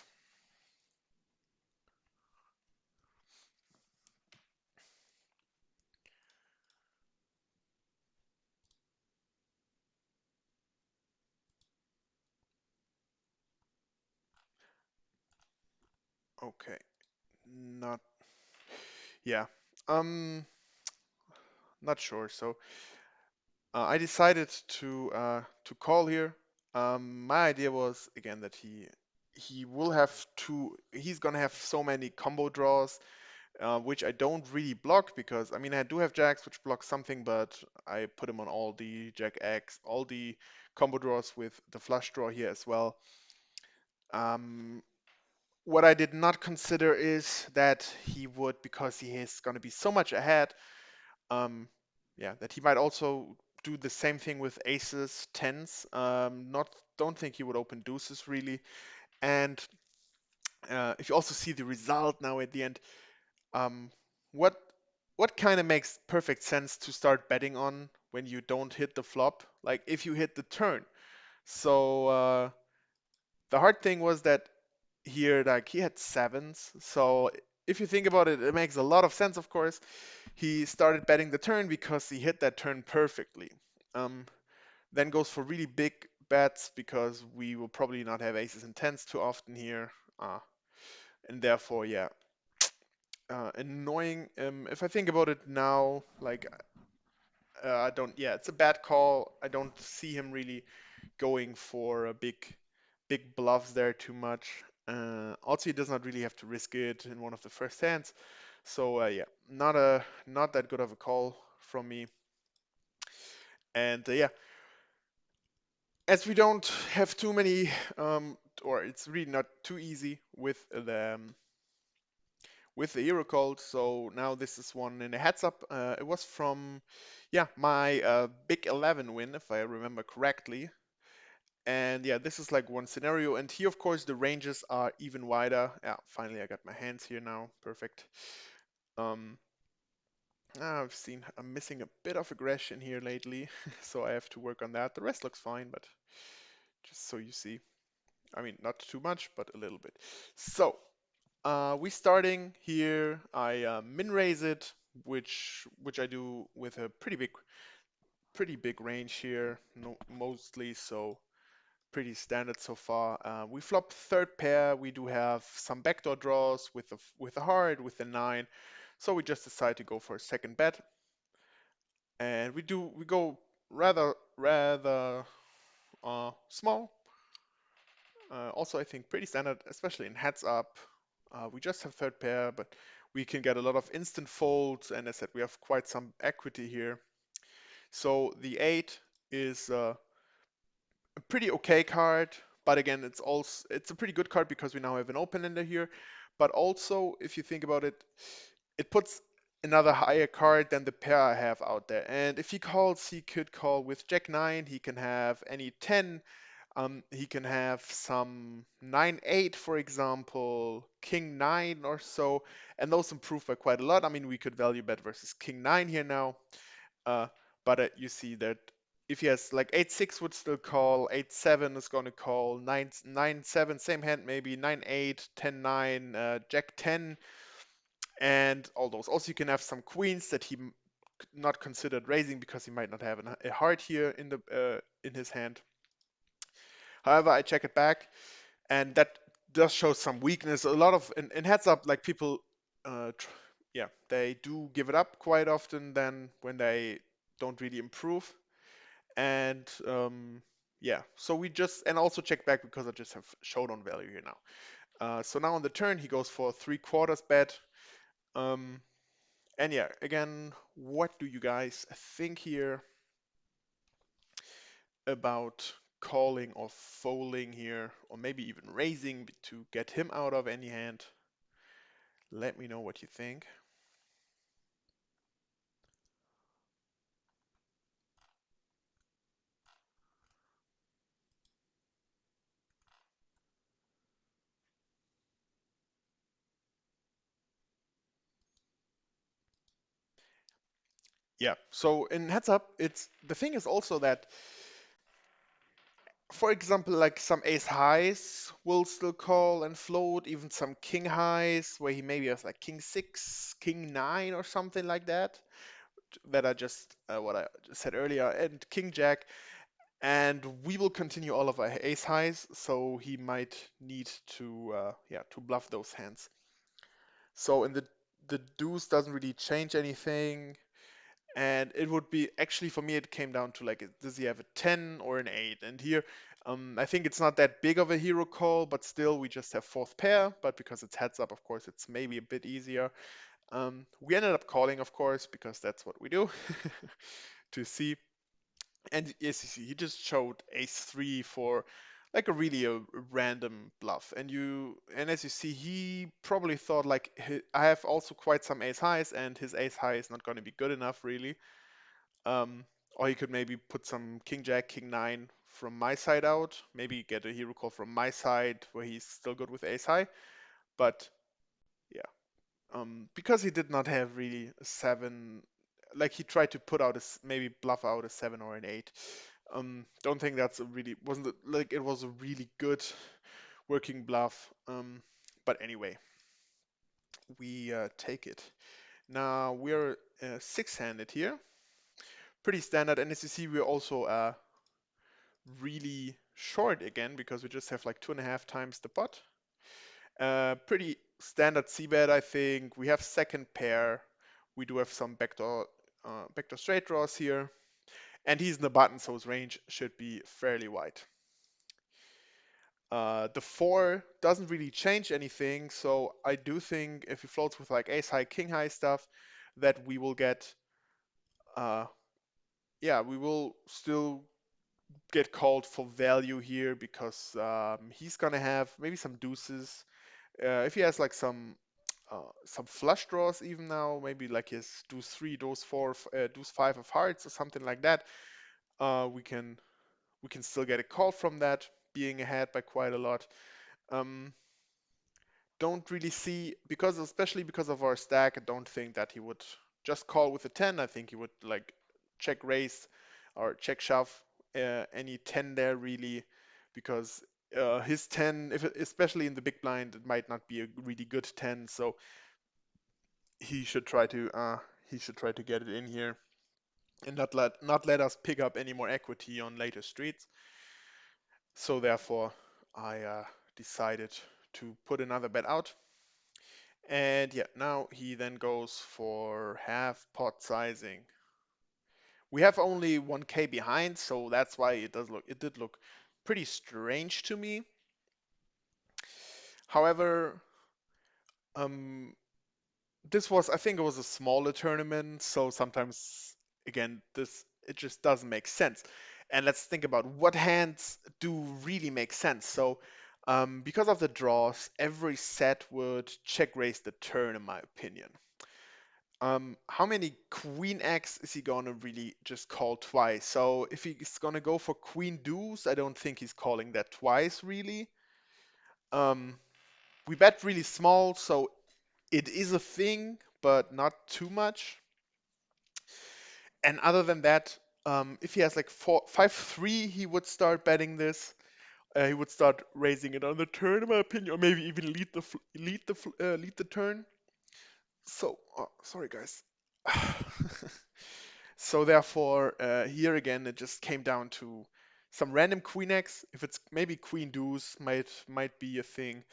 Okay. Not, yeah. Um, not sure. So I decided to call here. My idea was again that he will have he's gonna have so many combo draws, which I don't really block because I mean I do have jacks which block something, but I put him on all the jack X, all the combo draws with the flush draw here as well. Um, what I did not consider is that he would, because he is going to be so much ahead, um, yeah, that he might also do the same thing with aces, tens. Not don't think he would open deuces really. And if you also see the result now at the end, um, what what kind of makes perfect sense to start betting on when you don't hit the flop? Like if you hit the turn. So the hard thing was that here, like he had sevens. So if you think about it, it makes a lot of sense, of course. He started betting the turn because he hit that turn perfectly. Um, then goes for really big bets because we will probably not have aces and tens too often here. Uh, and therefore, yeah, annoying. If I think about it now, like I don't, yeah, it's a bad call. I don't see him really going for a big bluffs there too much. Also, he does not really have to risk it in one of the first hands. So yeah, not that good of a call from me. And yeah, as we don't have too many, or it's really not too easy with the hero code. So now this is one in a heads up. It was from, yeah, my big 11 win, if I remember correctly. And yeah, this is like one scenario. And here, of course, the ranges are even wider. Yeah, finally I got my hands here now. Perfect. Um, I'm missing a bit of aggression here lately, so I have to work on that. The rest looks fine, but just so you see. I mean, not too much, but a little bit. So, we starting here. I min raise it, which I do with a pretty big range here, no, mostly. So pretty standard so far. We flop third pair. We do have some backdoor draws with a heart, with a nine. So we just decide to go for a second bet, and we go rather small. Also, I think pretty standard, especially in heads up. We just have third pair, but we can get a lot of instant folds, and as I said, we have quite some equity here. So the eight is a pretty okay card, but again, it's a pretty good card because we now have an open ender here. But also, if you think about it, it puts another higher card than the pair I have out there. And if he calls, he could call with Jack 9, he can have any 10, he can have some 9-8, for example, King 9 or so, and those improve by quite a lot. I mean, we could value bet versus King 9 here now. Uh, but you see that if he has like 8-6 would still call, 8-7 is going to call, 9-7, same hand maybe, 9-8, 10-9, Jack 10, and all those. Also, you can have some queens that not considered raising because he might not have a heart here in his hand. However, I check it back, and that does show some weakness. A lot of in heads up, like people, yeah, they do give it up quite often. Then when they don't really improve, and yeah, so we just and also check back because I just have showdown value here now. So now on the turn he goes for 3/4 bet. Um, and yeah, again, what do you guys think here about calling or folding here, or maybe even raising to get him out of any hand? Let me know what you think. Yeah, so in heads up, it's the thing is also that, for example, like some ace highs will still call and float, even some king highs where he maybe has like king 6, king 9 or something like that. That I just what I just said earlier, and king jack, and we will continue all of our ace highs, so he might need to yeah, to bluff those hands. So in the deuce doesn't really change anything. And it would be actually for me, it came down to like, does he have a 10 or an 8? And here, I think it's not that big of a hero call, but still, we just have fourth pair. But because it's heads up, of course, it's maybe a bit easier. We ended up calling, of course, because that's what we do to see. And yes, you see, he just showed ace 3 for like a really a random bluff. And as you see, he probably thought like I have also quite some ace highs, and his ace high is not going to be good enough, really. Um, Or he could maybe put some king jack, king nine from my side out. Maybe get a hero call from my side where he's still good with ace high. But yeah, because he did not have really a seven, like he tried to put out maybe bluff out a seven or an eight. Don't think that's a really wasn't like it was a really good working bluff. But anyway, we take it. Now we're six-handed here, pretty standard. And as you see, we're also really short again because we just have like 2.5 times the pot. Pretty standard c-bet, I think. We have second pair. We do have some backdoor straight draws here, and he's in the button, so his range should be fairly wide. The four doesn't really change anything, so I do think if he floats with like ace high, king high stuff, that we will get, uh, yeah, we will still get called for value here because he's gonna have maybe some deuces. If he has like some flush draws even now, maybe like his deuce three, deuce four, deuce five of hearts or something like that, we can still get a call from that, being ahead by quite a lot. Um, don't really see because especially because of our stack, I don't think that he would just call with a 10. I think he would like check raise or check shove any 10 there really because his 10, especially in the big blind, it might not be a really good 10. So he should try to get it in here and not let us pick up any more equity on later streets. So therefore, I decided to put another bet out. And yeah, now he then goes for half pot sizing. We have only 1k behind, so that's why it did look pretty strange to me. However, um, I think it was a smaller tournament, so sometimes, again, it just doesn't make sense. And let's think about what hands do really make sense. So, because of the draws, every set would check raise the turn, in my opinion. How many queen X is he gonna really just call twice? So if he's gonna go for queen deuce, I don't think he's calling that twice really. Um, we bet really small, so it is a thing, but not too much. And other than that, if he has like 5-3, he would start betting this. He would start raising it on the turn, in my opinion, or maybe even lead the turn. So, sorry guys. So therefore, here again, it just came down to some random queen X. If it's maybe queen deuce, might be a thing.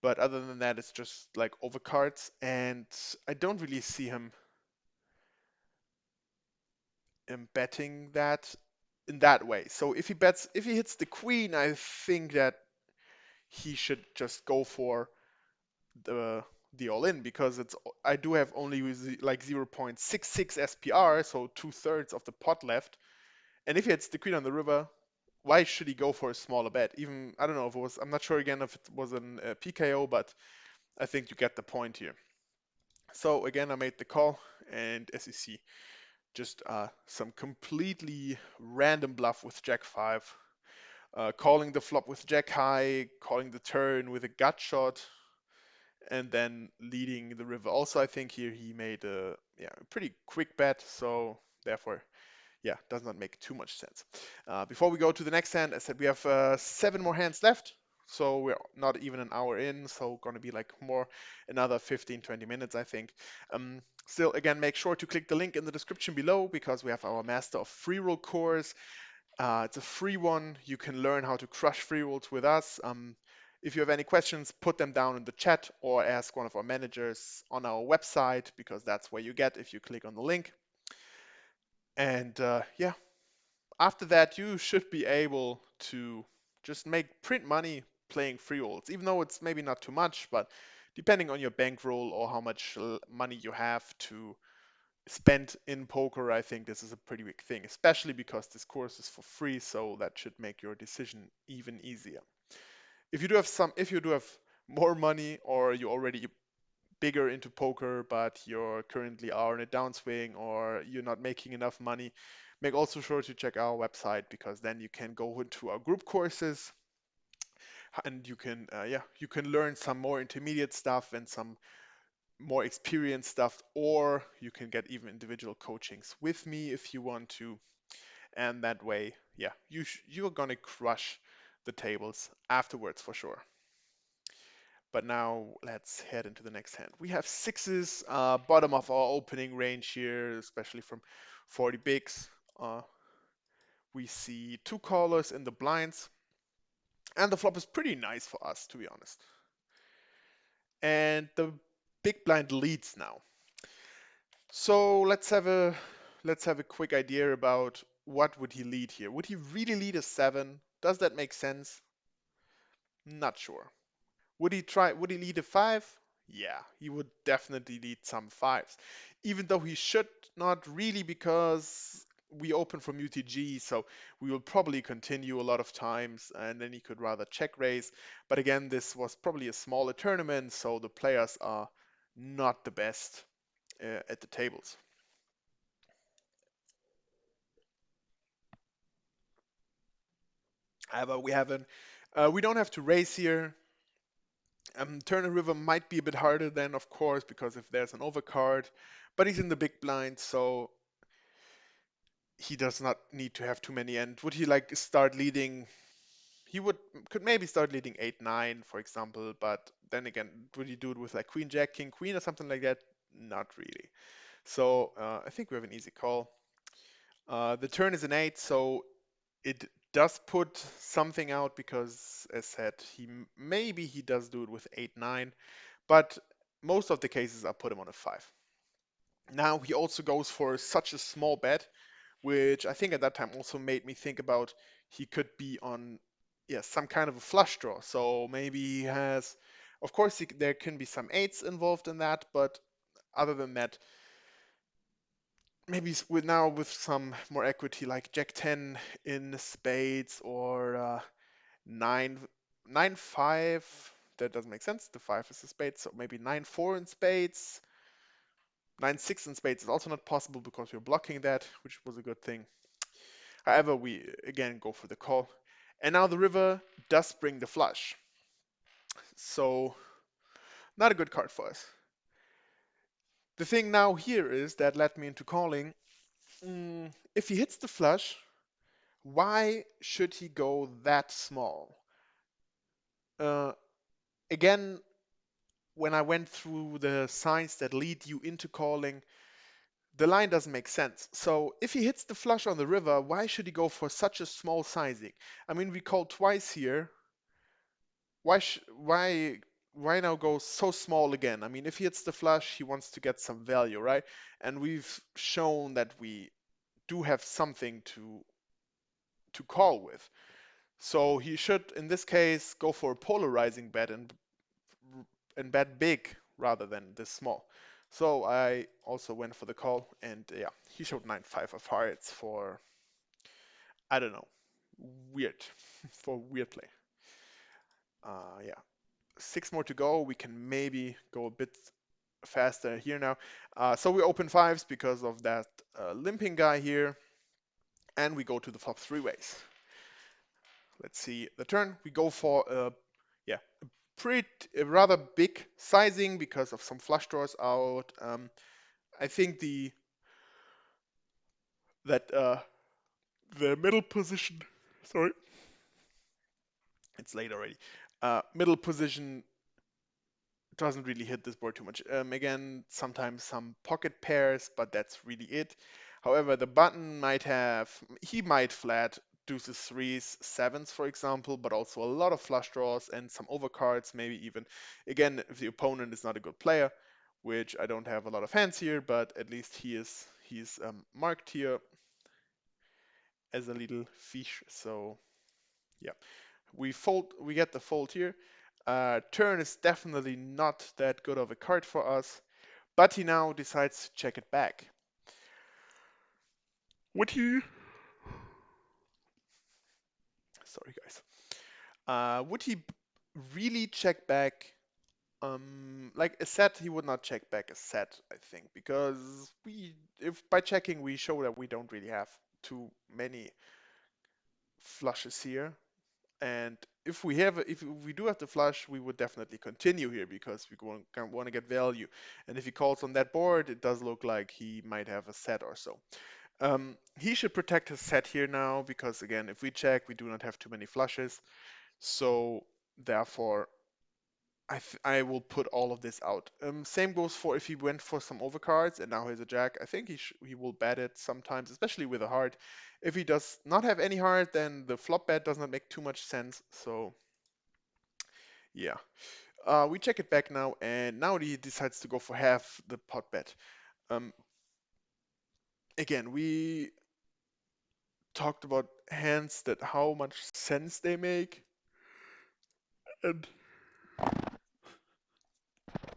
But other than that, it's just like overcards, and I don't really see him betting that in that way. So if he hits the queen, I think that he should just go for the all-in because I do have only like 0.66 SPR, so 2/3 of the pot left. And if he hits the queen on the river, why should he go for a smaller bet? Even I don't know if it was. I'm not sure again if it was an PKO, but I think you get the point here. So again, I made the call, and as you see, just some completely random bluff with Jack 5, calling the flop with Jack high, calling the turn with a gut shot, and then leading the river. Also, I think here he made a pretty quick bet, so therefore, yeah, does not make too much sense. Before we go to the next hand, I said we have 7 more hands left. So we're not even an hour in, so going to be like more another 15, 20 minutes, I think. Still, again, make sure to click the link in the description below because we have our Master of Free Roll course. It's a free one. You can learn how to crush free rolls with us. If you have any questions, put them down in the chat or ask one of our managers on our website because that's where you get if you click on the link. And yeah, after that, you should be able to just make print money playing free rolls, even though it's maybe not too much, but depending on your bankroll or how much money you have to spend in poker, I think this is a pretty big thing, especially because this course is for free, so that should make your decision even easier. If you do have more money or you already bigger into poker, but you're currently are in a downswing or you're not making enough money, make also sure to check our website because then you can go into our group courses and you can learn some more intermediate stuff and some more experienced stuff, or you can get even individual coachings with me if you want to. And that way, yeah, you're gonna crush the tables afterwards for sure. But now let's head into the next hand. We have sixes, bottom of our opening range here, especially from 40 bigs. Uh, we see two callers in the blinds, and the flop is pretty nice for us, to be honest. And the big blind leads now. So let's have a quick idea about what would he lead here. Would he really lead a seven? Does that make sense? Not sure. Would he lead a five? Yeah, he would definitely lead some fives. Even though he should not really because we open from UTG, so we will probably continue a lot of times and then he could rather check raise. But again, this was probably a smaller tournament, so the players are not the best at the tables. However, we don't have to raise here. Turn a river might be a bit harder then, of course, because if there's an overcard, but he's in the big blind, so he does not need to have too many. And would he like start leading? He could maybe start leading 8-9, for example, but then again, would he do it with like Queen Jack, King Queen, or something like that? Not really. So I think we have an easy call. The turn is an 8, so it does put something out because, as said, maybe he does do it with 8-9, but most of the cases I put him on a 5. Now he also goes for such a small bet, which I think at that time also made me think about he could be on, yeah, some kind of a flush draw. So maybe he has, of course, there can be some eights involved in that, but other than that, maybe with now with some more equity like Jack 10 in spades or 9 9-5. That doesn't make sense. The 5 is a spade, so maybe 9-4 in spades. 9-6 in spades is also not possible because we're blocking that, which was a good thing. However, we again go for the call. And now the river does bring the flush. So not a good card for us. The thing now here is that led me into calling. If he hits the flush, why should he go that small? Uh, Again, when I went through the signs that lead you into calling, the line doesn't make sense. So if he hits the flush on the river, why should he go for such a small sizing? I mean, we called twice here. Why sh why now go so small again? I mean, if he hits the flush, he wants to get some value, right? And we've shown that we do have something to call with. So he should, in this case, go for a polarizing bet and bet big rather than this small. So I also went for the call, and yeah, he showed 9-5 of hearts for, I don't know, weird, for weird play. Yeah, six more to go. We can maybe go a bit faster here now. So we open fives because of that limping guy here, and we go to the flop three ways. Let's see the turn. We go for yeah, a rather big sizing because of some flush draws out. I think that the middle position, sorry, it's late already. Middle position doesn't really hit this board too much. Again, sometimes some pocket pairs, but that's really it. However, the button he might flat deuces, threes, sevens, for example, but also a lot of flush draws and some overcards, maybe even. Again, if the opponent is not a good player, which I don't have a lot of hands here, but at least he's marked here as a little fish. So yeah, we get the fold here. Turn is definitely not that good of a card for us, but he now decides to check it back. Would he? Sorry, guys. Would he really check back Like a set, he would not check back a set, I think, because if by checking we show that we don't really have too many flushes here, and if we do have the flush, we would definitely continue here because we want to get value. And if he calls on that board, it does look like he might have a set or so. He should protect his set here now because again, if we check, we do not have too many flushes. So therefore, I will put all of this out. Same goes for if he went for some overcards and now he has a jack. I think he will bet it sometimes, especially with a heart. If he does not have any heart, then the flop bet does not make too much sense. So yeah, we check it back now, and now he decides to go for half the pot bet. Um, Again, we talked about hands that how much sense they make, and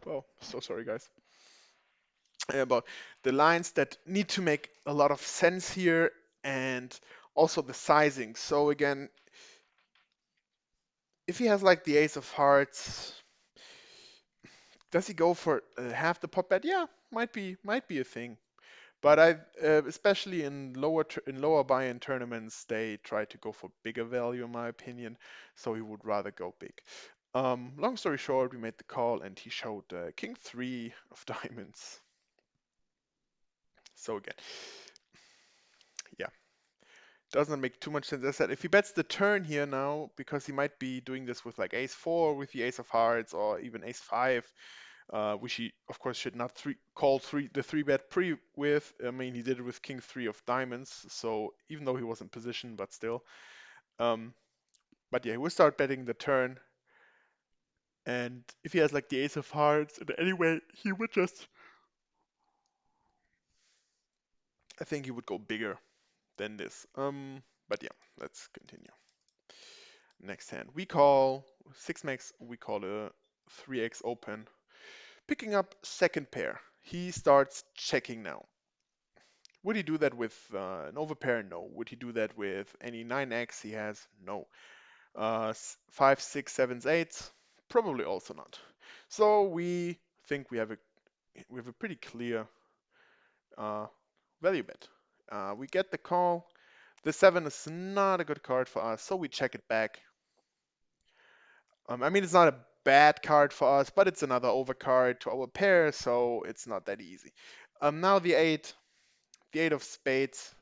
well, so sorry guys. About the lines that need to make a lot of sense here and also the sizing. So again, if he has like the ace of hearts, does he go for half the pot bet? Yeah, might be a thing. But especially in lower buy-in tournaments, they try to go for bigger value, in my opinion. So he would rather go big. Long story short, we made the call, and he showed King three of diamonds. So again, yeah, doesn't make too much sense. As I said, if he bets the turn here now, because he might be doing this with like ace four with the ace of hearts or even ace five, which he of course should not call the three bet pre with. I mean, he did it with king three of diamonds, so even though he was in position, but still. Um, but yeah, he will start betting the turn, and if he has like the ace of hearts, and anyway, he would just. I think he would go bigger than this. But yeah, let's continue. Next hand, we call 6 max. We call a 3x open, picking up second pair. He starts checking now. Would he do that with an overpair? No. Would he do that with any 9x he has? No. 5, 6, 7s, 8s? Probably also not. So we think we have a pretty clear uh, value bet. We get the call. The 7 is not a good card for us, so we check it back. I mean, it's not a bad card for us, but it's another overcard to our pair, so it's not that easy. Now the 8 of spades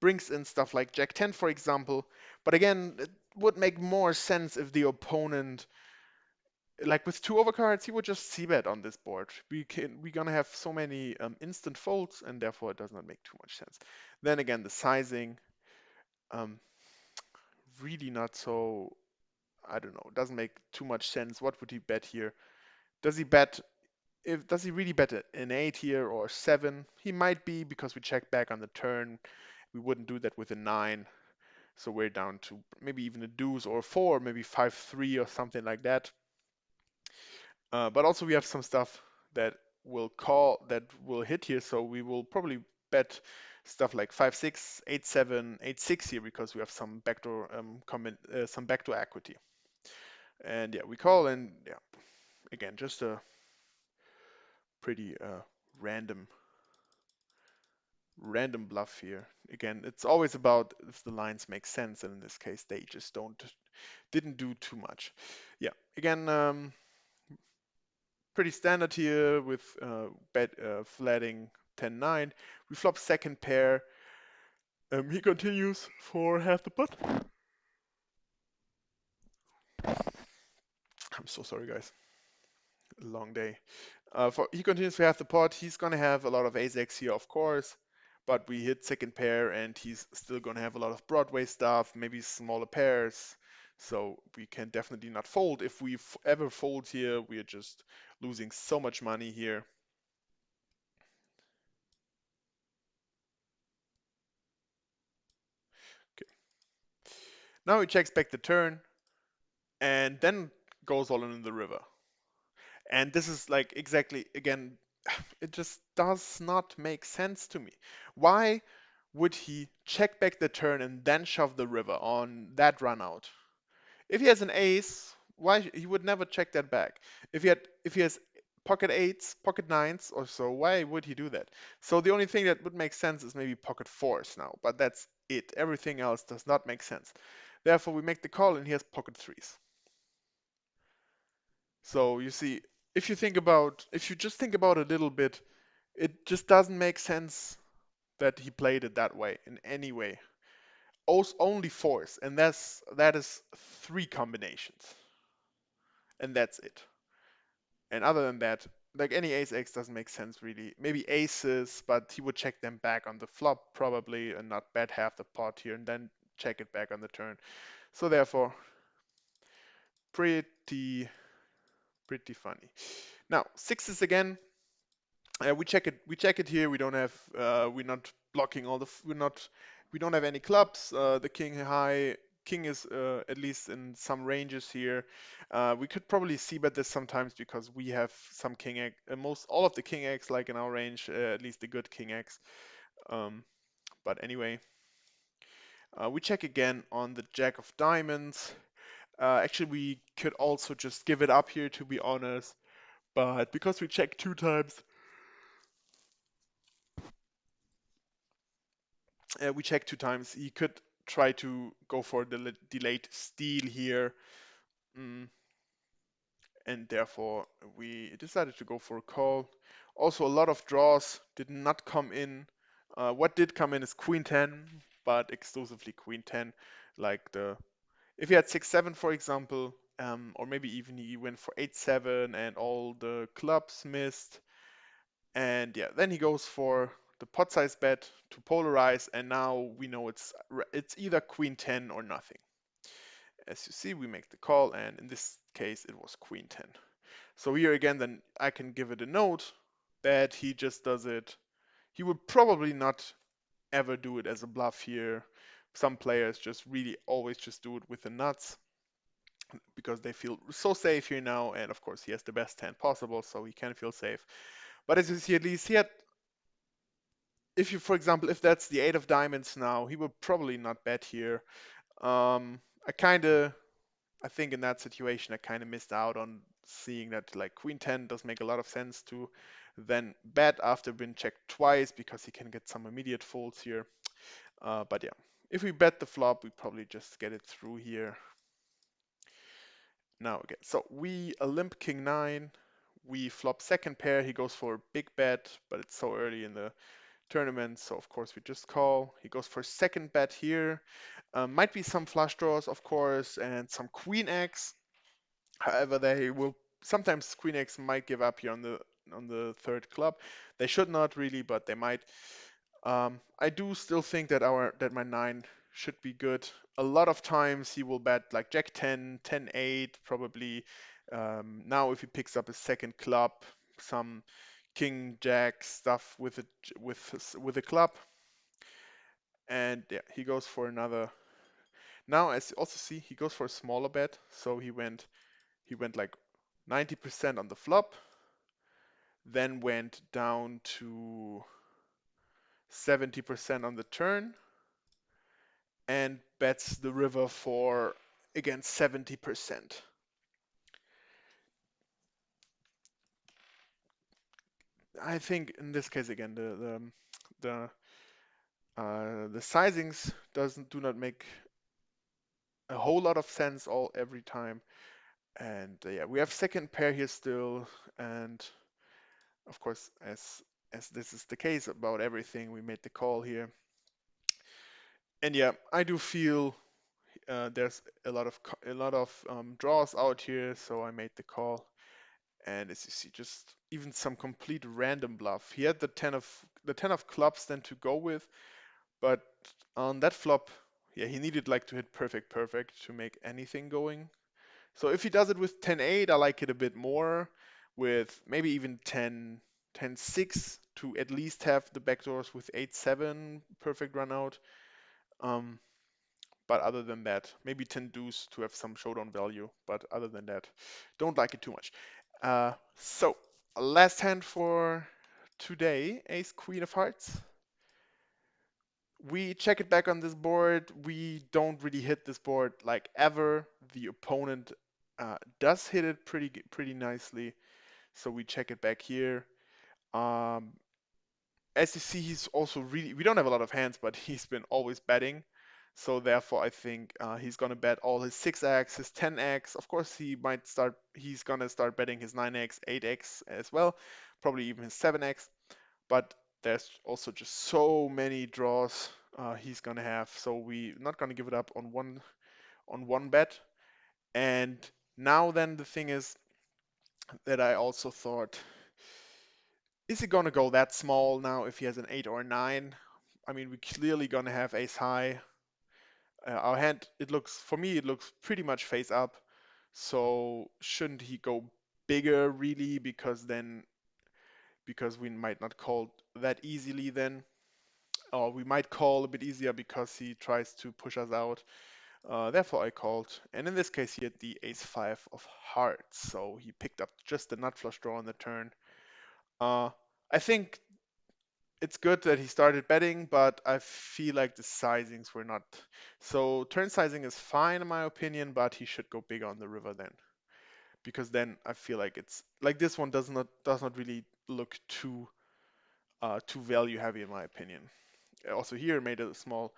brings in stuff like Jack 10, for example. But again, it would make more sense if the opponent, like with two overcards, he would just c-bet on this board. We're gonna have so many instant folds, and therefore it does not make too much sense. Then again, the sizing, um, really not so. I don't know. It doesn't make too much sense. What would he bet here? Does he bet? If does he really bet an 8 here or 7? He might be because we check back on the turn. We wouldn't do that with a 9. So we're down to maybe even a deuce or a 4, maybe 5-3 or something like that. But also we have some stuff that will hit here, so we will probably bet stuff like 5-6, 8-7, 8-6 here because we have some backdoor some backdoor equity. And yeah, we call, and yeah, again, just a pretty random random bluff here. Again, it's always about if the lines make sense, and in this case they just didn't do too much. Yeah, again, pretty standard here with flatting 10-9. We flop second pair. He continues for half the pot. I'm so sorry, guys. Long day. He continues for half the pot. He's gonna have a lot of ace-x here, of course, but we hit second pair, and he's still gonna have a lot of Broadway stuff, maybe smaller pairs. So we can definitely not fold. If we ever fold here, we are just losing so much money here. Okay. Now he checks back the turn, and then goes all in the river. And this is like exactly, again, it just does not make sense to me. Why would he check back the turn and then shove the river on that run out? If he has an ace, he would never check that back. If he has pocket eights, pocket nines or so, why would he do that? So the only thing that would make sense is maybe pocket fours now, but that's it. Everything else does not make sense. Therefore, we make the call, and he has pocket threes. So you see, if you just think about it a little bit, it just doesn't make sense that he played it that way in any way. Only fours, and that is three combinations, and that's it. And other than that, like any ace x doesn't make sense really. Maybe aces, but he would check them back on the flop probably and not bet half the pot here and then check it back on the turn. So therefore, pretty pretty funny. Now sixes again. We check it. We check it here. We don't have. We're not blocking all the. We're not. We don't have any clubs. The king high. King is at least in some ranges here. We could probably see bet this sometimes because we have some king egg. Most all of the king eggs like in our range. At least the good king eggs. Um, but anyway, we check again on the jack of diamonds. Actually, we could also just give it up here to be honest. But because we check two times, we checked two times. He could try to go for the delayed steal here, mm, and therefore we decided to go for a call. Also, a lot of draws did not come in. What did come in is Queen 10, but exclusively Queen 10. Like if he had 6-7, for example, or maybe even he went for 8-7 and all the clubs missed, and yeah, then he goes for the pot size bet to polarize, and now we know it's either queen 10 or nothing. As you see, we make the call, and in this case, it was queen 10. So here again, then I can give it a note that he just does it. He would probably not ever do it as a bluff here. Some players just really always just do it with the nuts because they feel so safe here now, and of course he has the best hand possible, so he can feel safe. But as you see, at least he had if you, for example, if that's the eight of diamonds now, he would probably not bet here. I kind of, I think in that situation, I kind of missed out on seeing that like queen 10 does make a lot of sense to then bet after being checked twice because he can get some immediate folds here. But yeah, if we bet the flop, we probably just get it through here. Now again, so we a limp king 9. We flop second pair. He goes for a big bet, but it's so early in the tournament, so of course we just call. He goes for second bet here. Might be some flush draws, of course, and some queen X. However, they will sometimes queen X might give up here on the third club. They should not really, but they might. I do still think that my nine should be good. A lot of times he will bet like Jack 10, 10 8, probably. Now if he picks up a second club, some King Jack stuff with a club, and yeah, he goes for another. Now as you also see, he goes for a smaller bet, so he went like 90% on the flop, then went down to 70% on the turn, and bets the river for again 70%. I think in this case again the sizings do not make a whole lot of sense every time. And yeah, we have second pair here still, and of course, as this is the case about everything, we made the call here. And yeah, I do feel there's a lot of draws out here, so I made the call. And as you see, just even some complete random bluff. He had the ten of clubs then to go with, but on that flop, yeah, he needed like to hit perfect perfect to make anything going. So if he does it with 10-8, I like it a bit more, with maybe even 10-6 to at least have the backdoors with 8-7 perfect run out. Um, but other than that, maybe 10 deuce to have some showdown value. But other than that, don't like it too much. So last hand for today, Ace Queen of Hearts. We check it back on this board. We don't really hit this board like ever. The opponent does hit it pretty nicely. So we check it back here. Um, as you see, he's also really, we don't have a lot of hands, but he's been always betting. So therefore, I think he's gonna bet all his 6x, his 10x. Of course, he's gonna start betting his 9x, 8x as well, probably even his 7x. But there's also just so many draws he's gonna have. So we're not gonna give it up on one bet. And now then the thing is that I also thought, is he gonna go that small now if he has an 8 or a 9? I mean, we're clearly gonna have ace high. Our hand, it looks, for me, it looks pretty much face up. So shouldn't he go bigger really? Because we might not call that easily then. Or we might call a bit easier because he tries to push us out. Therefore I called. And in this case he had the ace five of hearts. So he picked up just the nut flush draw on the turn. Uh, I think it's good that he started betting, but I feel like the sizings were not. So turn sizing is fine in my opinion, but he should go big on the river then, because then I feel like it's like this one does not really look too value heavy in my opinion. Also here made a small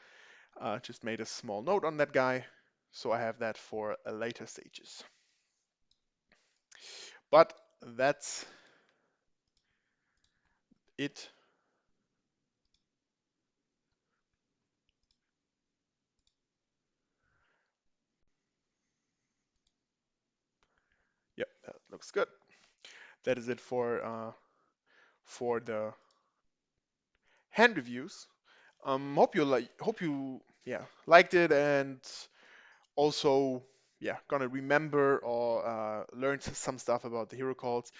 just made a small note on that guy, so I have that for later stages. But that's it. Yep, that looks good. That is it for the hand reviews. Hope you yeah liked it, and also yeah gonna remember or learn some stuff about the hero calls.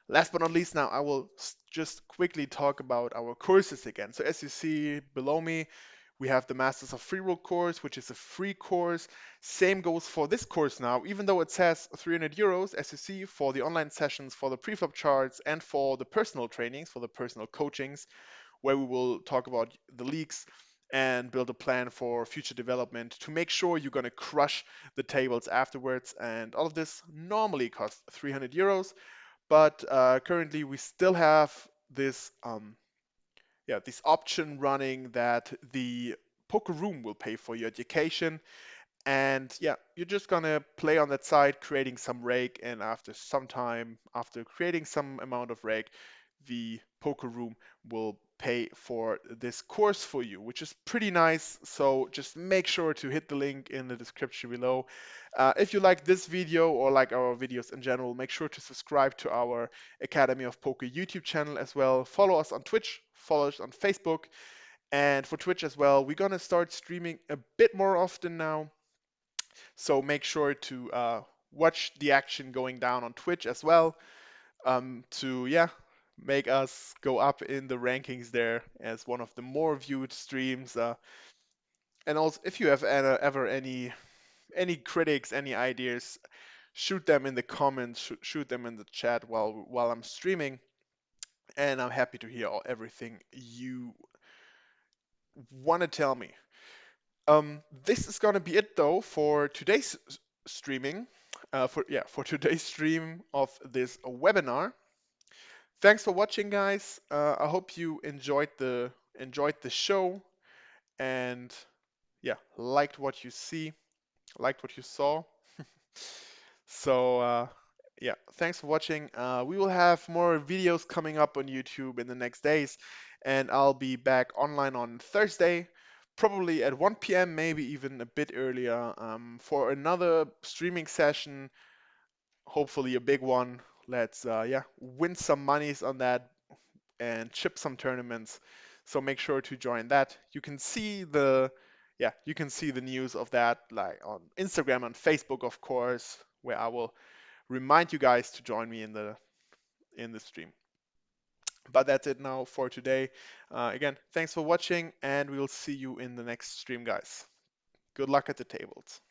Last but not least, now I will just quickly talk about our courses again. So as you see below me, we have the Masters of Free Roll course, which is a free course. Same goes for this course now, even though it says 300 euros, as you see, for the online sessions, for the preflop charts, and for the personal trainings, for the personal coachings, where we will talk about the leagues and build a plan for future development to make sure you're going to crush the tables afterwards. And all of this normally costs 300 euros, but currently we still have this this option running that the poker room will pay for your education. And yeah, you're just gonna play on that side, creating some rake, and after some time, after creating some amount of rake, the poker room will pay for this course for you, which is pretty nice. So just make sure to hit the link in the description below. If you like this video or like our videos in general, make sure to subscribe to our Academy of Poker YouTube channel as well. Follow us on Twitch, follow us on Facebook, and for Twitch as well. We're gonna start streaming a bit more often now, so make sure to watch the action going down on Twitch as well, to make us go up in the rankings there as one of the more viewed streams. And also, if you have ever any critics, any ideas, shoot them in the comments, shoot them in the chat while I'm streaming, and I'm happy to hear everything you want to tell me. This is gonna be it though for today's streaming, for today's stream of this webinar. Thanks for watching, guys. I hope you enjoyed the show, and yeah, liked what you saw. So yeah, thanks for watching. We will have more videos coming up on YouTube in the next days, and I'll be back online on Thursday, probably at 1 p.m., maybe even a bit earlier, for another streaming session, hopefully a big one. Let's win some monies on that and chip some tournaments. So make sure to join that. You can see the news of that like on Instagram and Facebook, of course, where I will remind you guys to join me in the stream. But that's it now for today. Again, thanks for watching, and we'll see you in the next stream, guys. Good luck at the tables.